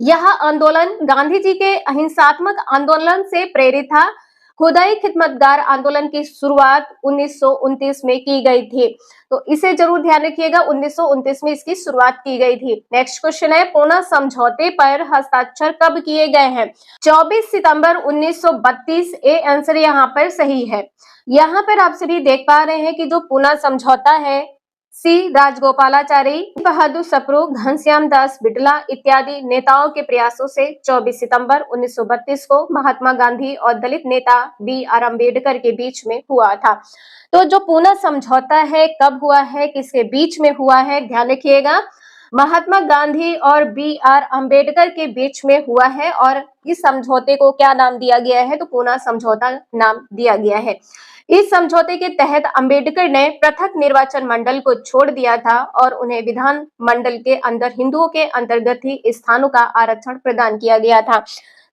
यह आंदोलन गांधी जी के अहिंसात्मक आंदोलन से प्रेरित था। खुदाई खिदमतगार आंदोलन की शुरुआत 1929 में की गई थी, तो इसे जरूर ध्यान रखिएगा, 1929 में इसकी शुरुआत की गई थी। नेक्स्ट क्वेश्चन है, पूना समझौते पर हस्ताक्षर कब किए गए हैं? 24 सितंबर 1932, ए आंसर यहाँ पर सही है। यहाँ पर आप सभी देख पा रहे हैं कि जो पूना समझौता है, सी राजगोपालाचारी, बहादुर सप्रू, घनश्याम दास बिटला इत्यादि नेताओं के प्रयासों से 24 सितंबर 1932 को महात्मा गांधी और दलित नेता बी.आर. अम्बेडकर के बीच में हुआ था। तो जो पूना समझौता है कब हुआ है, किसके बीच में हुआ है, ध्यान रखिएगा, महात्मा गांधी और बी.आर. अम्बेडकर के बीच में हुआ है। और इस समझौते को क्या नाम दिया गया है? तो पूना समझौता नाम दिया गया है। इस समझौते के तहत अंबेडकर ने पृथक निर्वाचन मंडल को छोड़ दिया था और उन्हें विधान मंडल के अंदर हिंदुओं के अंतर्गत ही स्थानों का आरक्षण प्रदान किया गया था।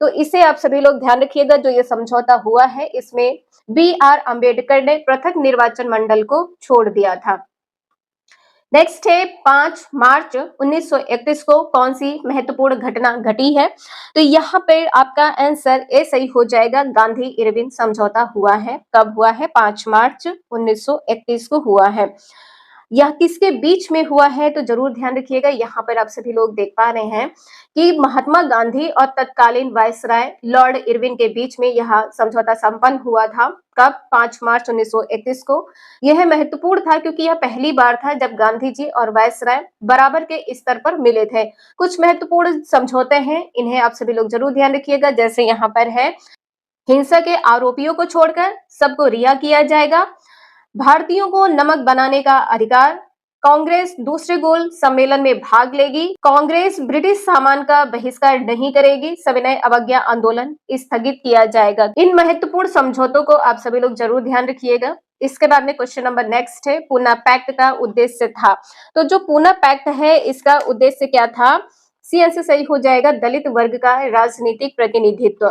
तो इसे आप सभी लोग ध्यान रखिएगा, जो ये समझौता हुआ है इसमें बी.आर. अम्बेडकर ने पृथक निर्वाचन मंडल को छोड़ दिया था। नेक्स्ट है, 5 मार्च 1931 को कौन सी महत्वपूर्ण घटना घटी है? तो यहाँ पर आपका आंसर ए सही हो जाएगा, गांधी इरविन समझौता हुआ है। कब हुआ है? 5 मार्च 1931 को हुआ है। यह किसके बीच में हुआ है? तो जरूर ध्यान रखिएगा, यहाँ पर आप सभी लोग देख पा रहे हैं कि महात्मा गांधी और तत्कालीन वायसराय लॉर्ड इरविन के बीच में यह समझौता संपन्न हुआ था। कब? 5 मार्च 1931 को। यह महत्वपूर्ण था क्योंकि यह पहली बार था जब गांधी जी और वायसराय बराबर के स्तर पर मिले थे। कुछ महत्वपूर्ण समझौते हैं, इन्हें आप सभी लोग जरूर ध्यान रखिएगा, जैसे यहाँ पर है, हिंसा के आरोपियों को छोड़कर सबको रिहा किया जाएगा, भारतीयों को नमक बनाने का अधिकार, कांग्रेस दूसरे गोल सम्मेलन में भाग लेगी, कांग्रेस ब्रिटिश सामान का बहिष्कार नहीं करेगी, सविनय अवज्ञा आंदोलन स्थगित किया जाएगा। इन महत्वपूर्ण समझौतों को आप सभी लोग जरूर ध्यान रखिएगा। इसके बाद में क्वेश्चन नंबर नेक्स्ट है, पूना पैक्ट का उद्देश्य था। तो जो पूना पैक्ट है इसका उद्देश्य क्या था? सी आंसर सही हो जाएगा, दलित वर्ग का राजनीतिक प्रतिनिधित्व।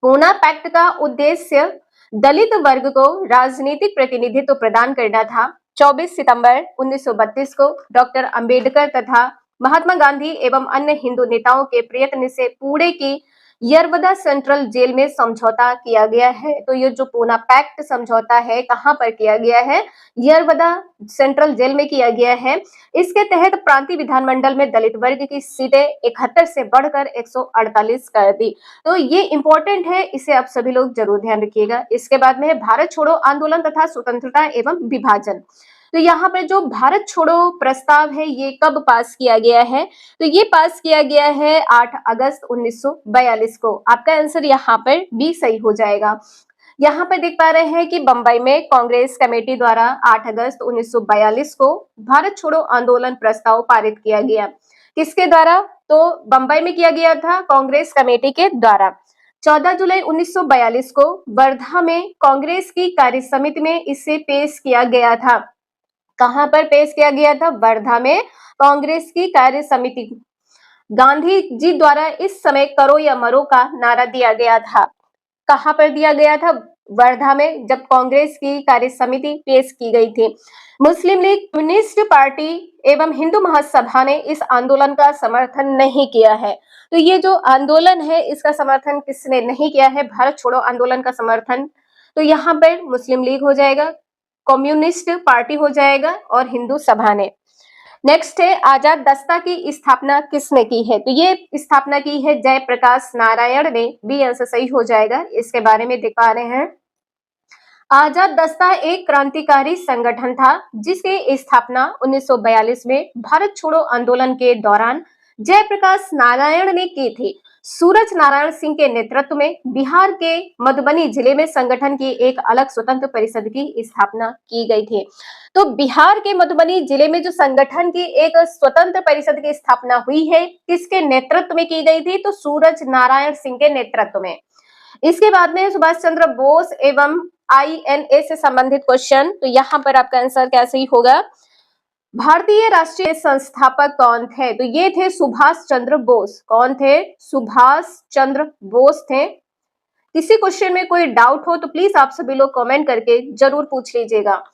पूना पैक्ट का उद्देश्य दलित वर्ग को राजनीतिक प्रतिनिधित्व प्रदान करना था। 24 सितंबर 1932 को डॉक्टर अंबेडकर तथा महात्मा गांधी एवं अन्य हिंदू नेताओं के प्रयत्न से पुणे की यरवदा सेंट्रल जेल में समझौता किया गया है। तो ये जो पूना पैक्ट समझौता है कहाँ पर किया गया है? यरवदा सेंट्रल जेल में किया गया है। इसके तहत प्रांतीय विधानमंडल में दलित वर्ग की सीटें 71 से बढ़कर 148 कर दी। तो ये इंपॉर्टेंट है, इसे आप सभी लोग जरूर ध्यान रखिएगा। इसके बाद में भारत छोड़ो आंदोलन तथा स्वतंत्रता एवं विभाजन। तो यहाँ पर जो भारत छोड़ो प्रस्ताव है ये कब पास किया गया है? तो ये पास किया गया है 8 अगस्त 1942 को। आपका आंसर यहाँ पर बी सही हो जाएगा। यहाँ पर देख पा रहे हैं कि बंबई में कांग्रेस कमेटी द्वारा 8 अगस्त 1942 को भारत छोड़ो आंदोलन प्रस्ताव पारित किया गया। किसके द्वारा? तो बंबई में किया गया था कांग्रेस कमेटी के द्वारा। 14 जुलाई 1942 को वर्धा में कांग्रेस की कार्य समिति में इसे पेश किया गया था। कहां पर पेश किया गया था? वर्धा में कांग्रेस की कार्य समिति। गांधी जी द्वारा इस समय करो या मरो का नारा दिया गया था। कहां पर दिया गया था? वर्धा में, जब कांग्रेस की कार्य समिति पेश की गई थी। मुस्लिम लीग, कम्युनिस्ट पार्टी एवं हिंदू महासभा ने इस आंदोलन का समर्थन नहीं किया है। तो ये जो आंदोलन है इसका समर्थन किसने नहीं किया है? भारत छोड़ो आंदोलन का समर्थन तो यहाँ पर मुस्लिम लीग हो जाएगा, कम्युनिस्ट पार्टी हो जाएगा और हिंदू सभा ने। नेक्स्ट है आजाद दस्ता की स्थापना किसने की है? तो ये स्थापना की है जयप्रकाश नारायण ने। बी आंसर सही हो जाएगा। इसके बारे में देख पा रहे हैं। आजाद दस्ता एक क्रांतिकारी संगठन था जिसकी स्थापना 1942 में भारत छोड़ो आंदोलन के दौरान जयप्रकाश नारायण ने की थी। सूरज नारायण सिंह के नेतृत्व में बिहार के मधुबनी जिले में संगठन की एक अलग स्वतंत्र परिषद की स्थापना की गई थी। तो बिहार के मधुबनी जिले में जो संगठन की एक स्वतंत्र परिषद की स्थापना हुई है, किसके नेतृत्व में की गई थी? तो सूरज नारायण सिंह के नेतृत्व में। इसके बाद में सुभाष चंद्र बोस एवं INA से संबंधित क्वेश्चन। तो यहाँ पर आपका आंसर क्या सही होगा? भारतीय राष्ट्रीय संस्थापक कौन थे? तो ये थे सुभाष चंद्र बोस। कौन थे? सुभाष चंद्र बोस थे। किसी क्वेश्चन में कोई डाउट हो तो प्लीज आप सभी लोग कमेंट करके जरूर पूछ लीजिएगा।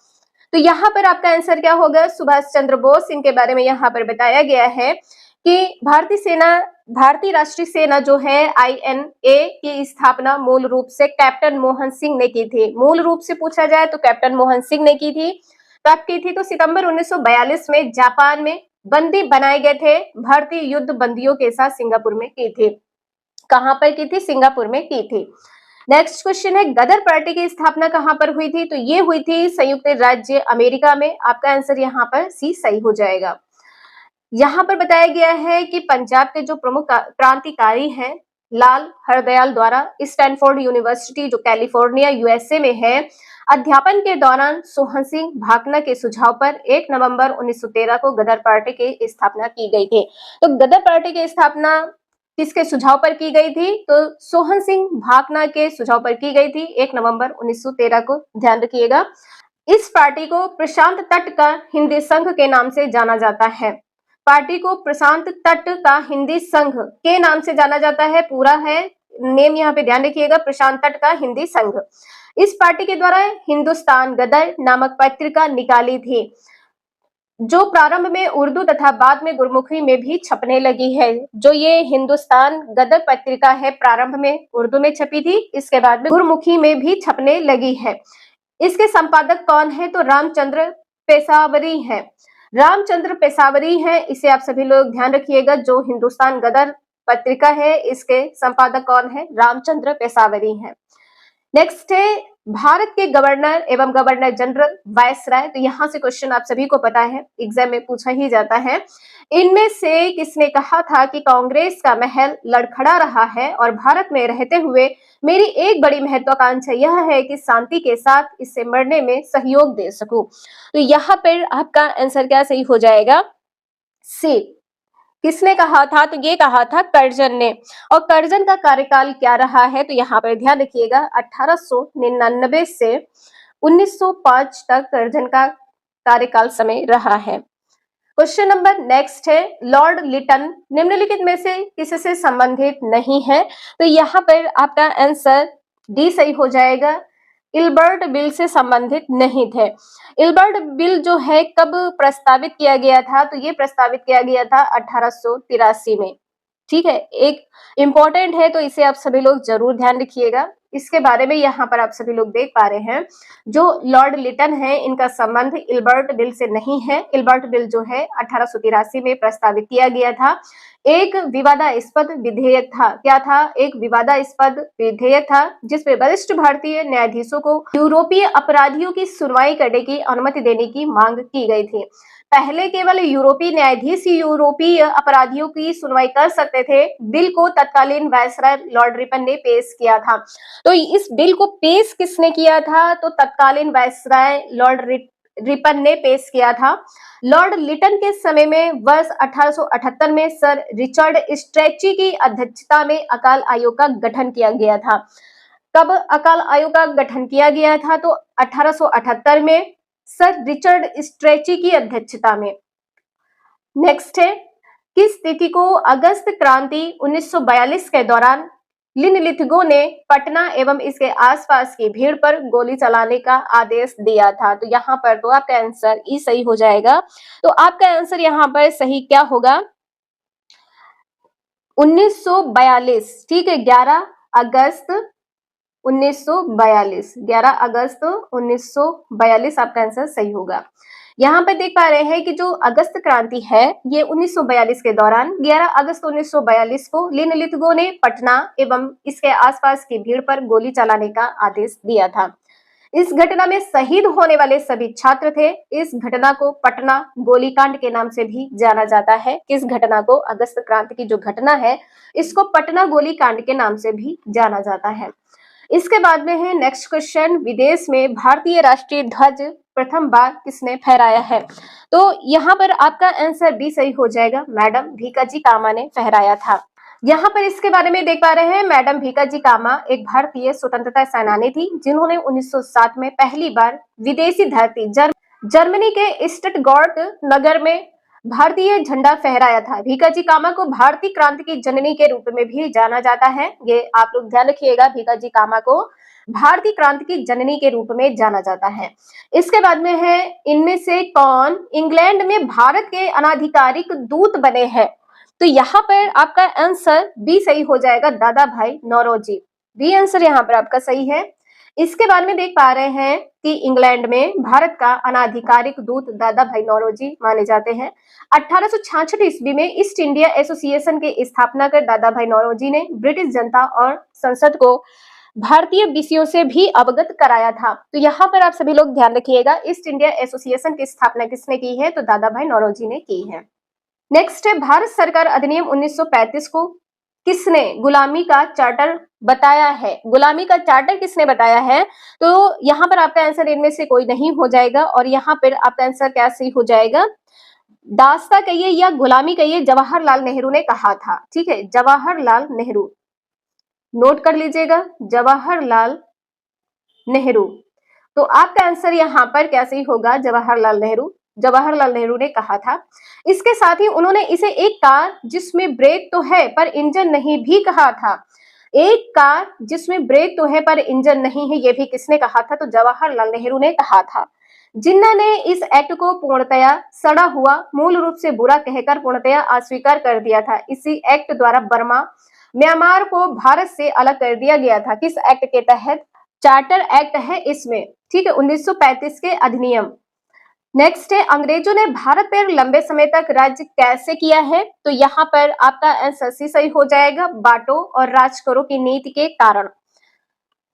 तो यहाँ पर आपका आंसर क्या होगा? सुभाष चंद्र बोस। इनके बारे में यहाँ पर बताया गया है कि भारतीय राष्ट्रीय सेना जो है INA की स्थापना मूल रूप से कैप्टन मोहन सिंह ने की थी। मूल रूप से पूछा जाए तो कैप्टन मोहन सिंह ने की थी। कब की थी? तो सितंबर 1942 में जापान में बंदी बनाए गए थे भारतीय युद्ध बंदियों के साथ सिंगापुर में की थी। कहां पर की थी? सिंगापुर में की थी। नेक्स्ट क्वेश्चन है गदर पार्टी की स्थापना कहां पर हुई थी? तो ये हुई थी संयुक्त राज्य अमेरिका में। आपका आंसर यहाँ पर सी सही हो जाएगा। यहाँ पर बताया गया है कि पंजाब के जो प्रमुख क्रांतिकारी हैं लाल हरदयाल द्वारा स्टैनफोर्ड यूनिवर्सिटी जो कैलिफोर्निया USA में है अध्यापन के दौरान सोहन सिंह भाकना के सुझाव पर 1 नवंबर 1913 को गदर पार्टी की स्थापना की गई थी। तो गदर पार्टी की स्थापना किसके सुझाव पर की गई थी? तो सोहन सिंह भाकना के सुझाव पर की गई थी 1 नवंबर 1913 को। ध्यान रखिएगा। इस पार्टी को प्रशांत तट का हिंदी संघ के नाम से जाना जाता है। पार्टी को प्रशांत तट का हिंदी संघ के नाम से जाना जाता है। पूरा है नेम यहाँ पे ध्यान रखिएगा, प्रशांत तट का हिंदी संघ। इस पार्टी के द्वारा हिंदुस्तान गदर नामक पत्रिका निकाली थी जो प्रारंभ में उर्दू तथा बाद में गुरमुखी में भी छपने लगी है। जो ये हिंदुस्तान गदर पत्रिका है प्रारंभ में उर्दू में छपी थी, इसके बाद में गुरमुखी में भी छपने लगी है। इसके संपादक कौन है? तो रामचंद्र पेशावरी है। रामचंद्र पेशावरी है। इसे आप सभी लोग ध्यान रखिएगा। जो हिंदुस्तान गदर पत्रिका है इसके संपादक कौन है? रामचंद्र पेशावरी है। नेक्स्ट है भारत के गवर्नर एवं गवर्नर जनरल वायसराय। तो यहाँ से क्वेश्चन आप सभी को पता है, एग्जाम में पूछा ही जाता है। इनमें से किसने कहा था कि कांग्रेस का महल लड़खड़ा रहा है और भारत में रहते हुए मेरी एक बड़ी महत्वाकांक्षा यह है कि शांति के साथ इससे मरने में सहयोग दे सकूं। तो यहाँ पर आपका आंसर क्या सही हो जाएगा? सी। किसने कहा था? तो ये कहा था कर्जन ने। और कर्जन का कार्यकाल क्या रहा है? तो यहाँ पर ध्यान रखिएगा 1899 से 1905 तक कर्जन का कार्यकाल समय रहा है। क्वेश्चन नंबर नेक्स्ट है लॉर्ड लिटन निम्नलिखित में से किससे संबंधित नहीं है? तो यहाँ पर आपका आंसर डी सही हो जाएगा। इल्बर्ट बिल से संबंधित नहीं थे। इल्बर्ट बिल जो है कब प्रस्तावित किया गया था? तो ये प्रस्तावित किया गया था 1883 में। ठीक है, एक इंपॉर्टेंट है तो इसे आप सभी लोग जरूर ध्यान रखिएगा। इसके बारे में यहाँ पर आप सभी लोग देख पा रहे हैं जो लॉर्ड लिटन है इनका संबंध इल्बर्ट बिल से नहीं है। इल्बर्ट बिल जो है 1883 में प्रस्तावित किया गया था। एक विवादास्पद विधेयक था। क्या था? एक विवादास्पद विधेयक था जिसमें वरिष्ठ भारतीय न्यायाधीशों को यूरोपीय अपराधियों की सुनवाई करने की अनुमति देने की मांग की गई थी। पहले केवल यूरोपीय न्यायाधीश यूरोपीय अपराधियों की सुनवाई कर सकते थे। बिल को तत्कालीन वायसराय लॉर्ड रिपन ने पेश किया था। तो इस बिल को पेश किसने किया था? तो तत्कालीन वायसराय लॉर्ड रिपन ने पेश किया था। लॉर्ड लिटन के समय में वर्ष 1878 में सर रिचर्ड स्ट्रेची की अध्यक्षता में अकाल आयोग का गठन किया गया था। कब अकाल आयोग का गठन किया गया था? तो 1878 में सर रिचर्ड स्ट्रेची की अध्यक्षता में। नेक्स्ट है किस तिथि को अगस्त क्रांति 1942 के दौरान लिनलिथगो ने पटना एवं इसके आसपास की भीड़ पर गोली चलाने का आदेश दिया था? तो यहाँ पर तो आपका आंसर ई सही हो जाएगा। तो आपका आंसर यहाँ पर सही क्या होगा? 1942। ठीक है, 11 अगस्त 1942 आपका आंसर सही होगा। यहाँ पे देख पा रहे हैं कि जो अगस्त क्रांति है ये 1942 के दौरान 11 अगस्त 1942 को लिनलिथगो ने पटना एवं इसके आसपास की भीड़ पर गोली चलाने का आदेश दिया था। इस घटना में शहीद होने वाले सभी छात्र थे। इस घटना को पटना गोलीकांड के नाम से भी जाना जाता है। किस घटना को? अगस्त क्रांति की जो घटना है इसको पटना गोलीकांड के नाम से भी जाना जाता है। इसके बाद में है नेक्स्ट क्वेश्चन, विदेश में भारतीय राष्ट्रीय ध्वज प्रथम बार किसने फहराया है? तो यहाँ पर आपका आंसर बी सही हो जाएगा, मैडम भीकाजी कामा ने फहराया था। यहाँ पर इसके बारे में देख पा रहे हैं, मैडम भीकाजी कामा एक भारतीय स्वतंत्रता सेनानी थी जिन्होंने 1907 में पहली बार विदेशी धरती जर्मनी के स्टटगार्ट नगर में भारतीय झंडा फहराया था। भीकाजी कामा को भारतीय क्रांति की जननी के रूप में भी जाना जाता है। ये आप लोग ध्यान रखिएगा, भीकाजी कामा को भारतीय क्रांति की जननी के रूप में जाना जाता है। इसके बाद में है, इनमें से कौन इंग्लैंड में भारत के अनाधिकारिक दूत बने हैं? तो यहाँ पर आपका आंसर बी सही हो जाएगा, दादा भाई नौरोजी। बी आंसर यहाँ पर आपका सही है। इसके बाद में देख पा रहे हैं कि इंग्लैंड में भारत का अनाधिकारिक दूत दादा भाई नौरोजी माने जाते हैं। 1866 ईस्वी में ईस्ट इंडिया एसोसिएशन की स्थापना कर दादा भाई नौरोजी ने ब्रिटिश जनता और संसद को भारतीय विषयों से भी अवगत कराया था। तो यहाँ पर आप सभी लोग ध्यान रखिएगा, ईस्ट इंडिया एसोसिएशन की स्थापना किसने की है? तो दादा भाई नौरोजी ने की है। नेक्स्ट है, भारत सरकार अधिनियम 1935 को किसने गुलामी का चार्टर बताया है? गुलामी का चार्टर किसने बताया है? तो यहाँ पर आपका आंसर इनमें से कोई नहीं हो जाएगा और यहाँ पर आपका आंसर क्या सही हो जाएगा? दास्ता कहिए या गुलामी कहिए, जवाहरलाल नेहरू ने कहा था। ठीक है, जवाहरलाल नेहरू, नोट कर लीजिएगा, जवाहरलाल नेहरू। तो आपका आंसर यहाँ पर क्या सही होगा? जवाहरलाल नेहरू। जवाहरलाल नेहरू ने कहा था। इसके साथ ही उन्होंने इसे एक कार जिसमें ब्रेक तो है पर इंजन नहीं भी कहा था। एक कार जिसमें ब्रेक तो है पर इंजन नहीं है, ये भी किसने कहा था? तो जवाहरलाल नेहरू ने कहा था। जिन्ना ने इस एक्ट को पूर्णतया सड़ा हुआ मूल रूप से बुरा कहकर पूर्णतया अस्वीकार कर दिया था। इसी एक्ट द्वारा बर्मा म्यांमार को भारत से अलग कर दिया गया था। किस एक्ट के तहत? चार्टर एक्ट है इसमें। ठीक है, 1935 के अधिनियम। नेक्स्ट है, अंग्रेजों ने भारत पर लंबे समय तक राज्य कैसे किया है? तो यहाँ पर आपका आंसर सी सही हो जाएगा, बांटो और राज करो की नीति के कारण।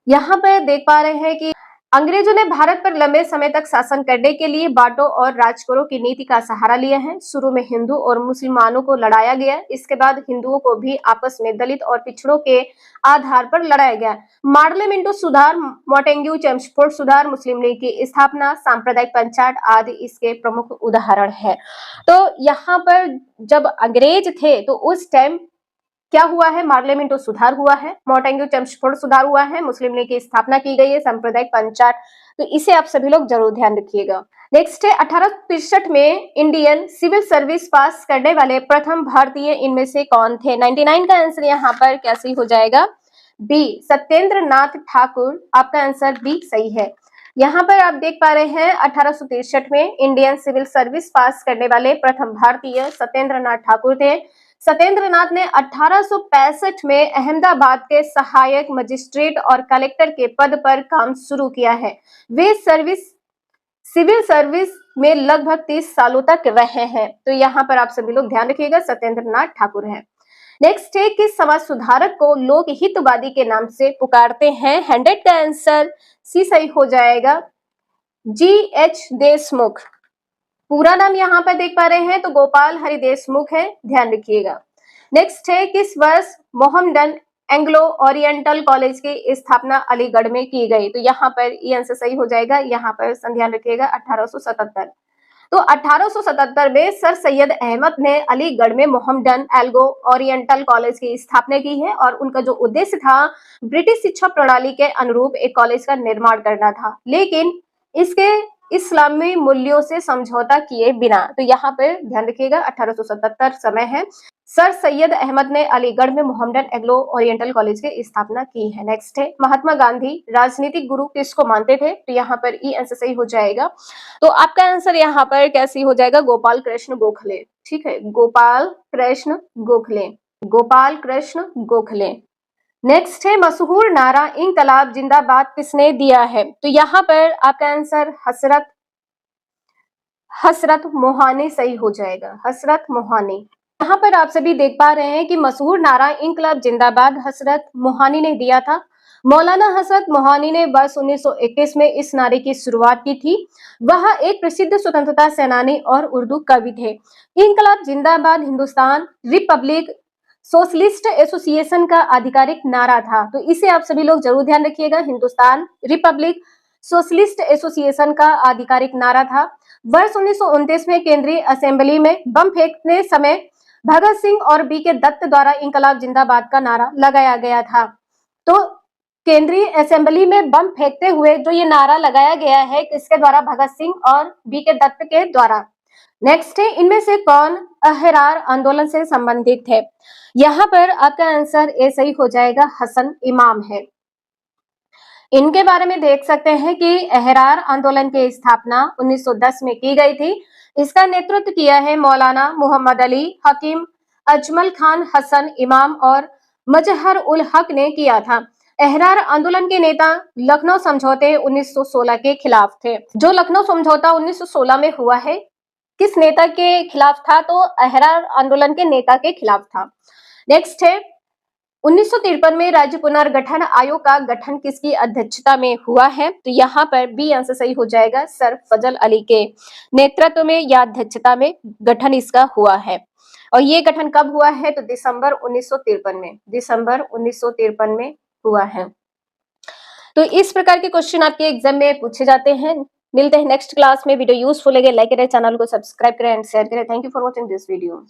यहाँ पर देख पा रहे हैं कि अंग्रेजों ने भारत पर लंबे समय तक शासन करने के लिए बांटो और राज करो की नीति का सहारा लिया है। शुरू में हिंदू और मुसलमानों को लड़ाया गया, इसके बाद हिंदुओं को भी आपस में दलित और पिछड़ों के आधार पर लड़ाया गया। मार्लिमेंटो सुधार, मोंटेग्यू चेम्सफोर्ड सुधार, मुस्लिम लीग की स्थापना, सांप्रदायिक पंचायत आदि इसके प्रमुख उदाहरण है। तो यहाँ पर जब अंग्रेज थे तो उस टाइम क्या हुआ है? मार्लिमेंटो सुधार हुआ है, मोंटेग्यू चेम्सफोर्ड सुधार हुआ है, मुस्लिम लीग की स्थापना की गई है, सांप्रदायिक पंचायत। तो इसे आप सभी लोग जरूर ध्यान रखिएगा। नेक्स्ट है, 1863 में इंडियन सिविल सर्विस पास करने वाले प्रथम भारतीय इनमें से कौन थे? 99 का आंसर यहाँ पर क्या सही हो जाएगा? बी, सत्येंद्र नाथ ठाकुर। आपका आंसर बी सही है। यहाँ पर आप देख पा रहे हैं 1863 में इंडियन सिविल सर्विस पास करने वाले प्रथम भारतीय सत्येंद्र नाथ ठाकुर थे। सत्येंद्र नाथ ने 1865 में अहमदाबाद के सहायक मजिस्ट्रेट और कलेक्टर के पद पर काम शुरू किया है। वे सिविल सर्विस में लगभग 30 सालों तक रहे हैं। तो यहाँ पर आप सभी लोग ध्यान रखिएगा, सत्येंद्र नाथ ठाकुर है। नेक्स्ट है, किस समाज सुधारक को लोक हितवादी के नाम से पुकारते हैं? 100 का आंसर सी सही हो जाएगा, जी.एच. देशमुख। पूरा नाम यहाँ पर देख पा रहे हैं तो गोपाल हरि देशमुख है, ध्यान रखिएगा। नेक्स्ट है, किस वर्ष मोहम्मडन एंग्लो ओरिएंटल कॉलेज की स्थापना अलीगढ़ में की गई? तो यहाँ पर ये आंसर सही हो जाएगा, यहाँ पर ध्यान रखिएगा 1877। तो 1877 में सर सैयद अहमद ने अलीगढ़ में मोहम्मडन एंग्लो ओरिएंटल कॉलेज की स्थापना की है और उनका जो उद्देश्य था ब्रिटिश शिक्षा प्रणाली के अनुरूप एक कॉलेज का निर्माण करना था, लेकिन इसके इस्लामी मूल्यों से समझौता किए बिना। तो यहाँ पर ध्यान रखिएगा 1877 समय है। सर सैयद अहमद ने अलीगढ़ में मोहम्मडन एंग्लो ओरिएंटल कॉलेज की स्थापना की है। नेक्स्ट है, महात्मा गांधी राजनीतिक गुरु किसको मानते थे? तो यहाँ पर ई आंसर सही हो जाएगा। तो आपका आंसर यहाँ पर कैसे हो जाएगा? गोपाल कृष्ण गोखले। ठीक है, गोपाल कृष्ण गोखले, गोपाल कृष्ण गोखले। नेक्स्ट है, मशहूर नारा इंकलाब जिंदाबाद किसने दिया है? तो यहाँ पर आपका आंसर हसरत मोहानी सही हो जाएगा, हसरत मोहानी। यहाँ पर आप सभी देख पा रहे हैं कि मशहूर नारा इंकलाब जिंदाबाद हसरत मोहानी ने दिया था। मौलाना हसरत मोहानी ने वर्ष 1921 में इस नारे की शुरुआत की थी। वह एक प्रसिद्ध स्वतंत्रता सेनानी और उर्दू कवि थे। इंकलाब जिंदाबाद हिंदुस्तान रिपब्लिक सोशलिस्ट एसोसिएशन का आधिकारिक नारा था। तो इसे आप सभी लोग जरूर ध्यान रखिएगा, हिंदुस्तान रिपब्लिक सोशलिस्ट एसोसिएशन का आधिकारिक नारा था। वर्ष 1929 में केंद्रीय असेंबली में बम फेंकने समय भगत सिंह और बी के दत्त द्वारा इंकलाब जिंदाबाद का नारा लगाया गया था। तो केंद्रीय असेंबली में बम फेंकते हुए जो ये नारा लगाया गया है, किसके द्वारा? भगत सिंह और बी के दत्त के द्वारा। नेक्स्ट है, इनमें से कौन अहरार आंदोलन से संबंधित है? यहाँ पर आपका आंसर ए सही हो जाएगा, हसन इमाम है। इनके बारे में देख सकते हैं कि अहरार आंदोलन की स्थापना 1910 में की गई थी। इसका नेतृत्व किया है मौलाना मोहम्मद अली हकीम, अजमल खान, हसन इमाम और मजहर उल हक ने किया था। अहरार आंदोलन के नेता लखनऊ समझौते 1916 के खिलाफ थे। जो लखनऊ समझौता 1916 में हुआ है, किस नेता के खिलाफ था? तो अहरार आंदोलन के नेता के खिलाफ था। नेक्स्ट है, 1953 में राज्य पुनर्गठन आयोग का गठन किसकी अध्यक्षता में हुआ है? तो यहाँ पर बी आंसर सही हो जाएगा, सर फजल अली के नेतृत्व में या अध्यक्षता में गठन इसका हुआ है। और ये गठन कब हुआ है? तो दिसंबर 1953 में, दिसंबर 1953 में हुआ है। तो इस प्रकार के क्वेश्चन आपके एग्जाम में पूछे जाते हैं। मिलते हैं नेक्स्ट क्लास में। वीडियो यूजफुल लगे लाइक करें, चैनल को सब्सक्राइब करें एंड शेयर करें। Thank you for watching this video.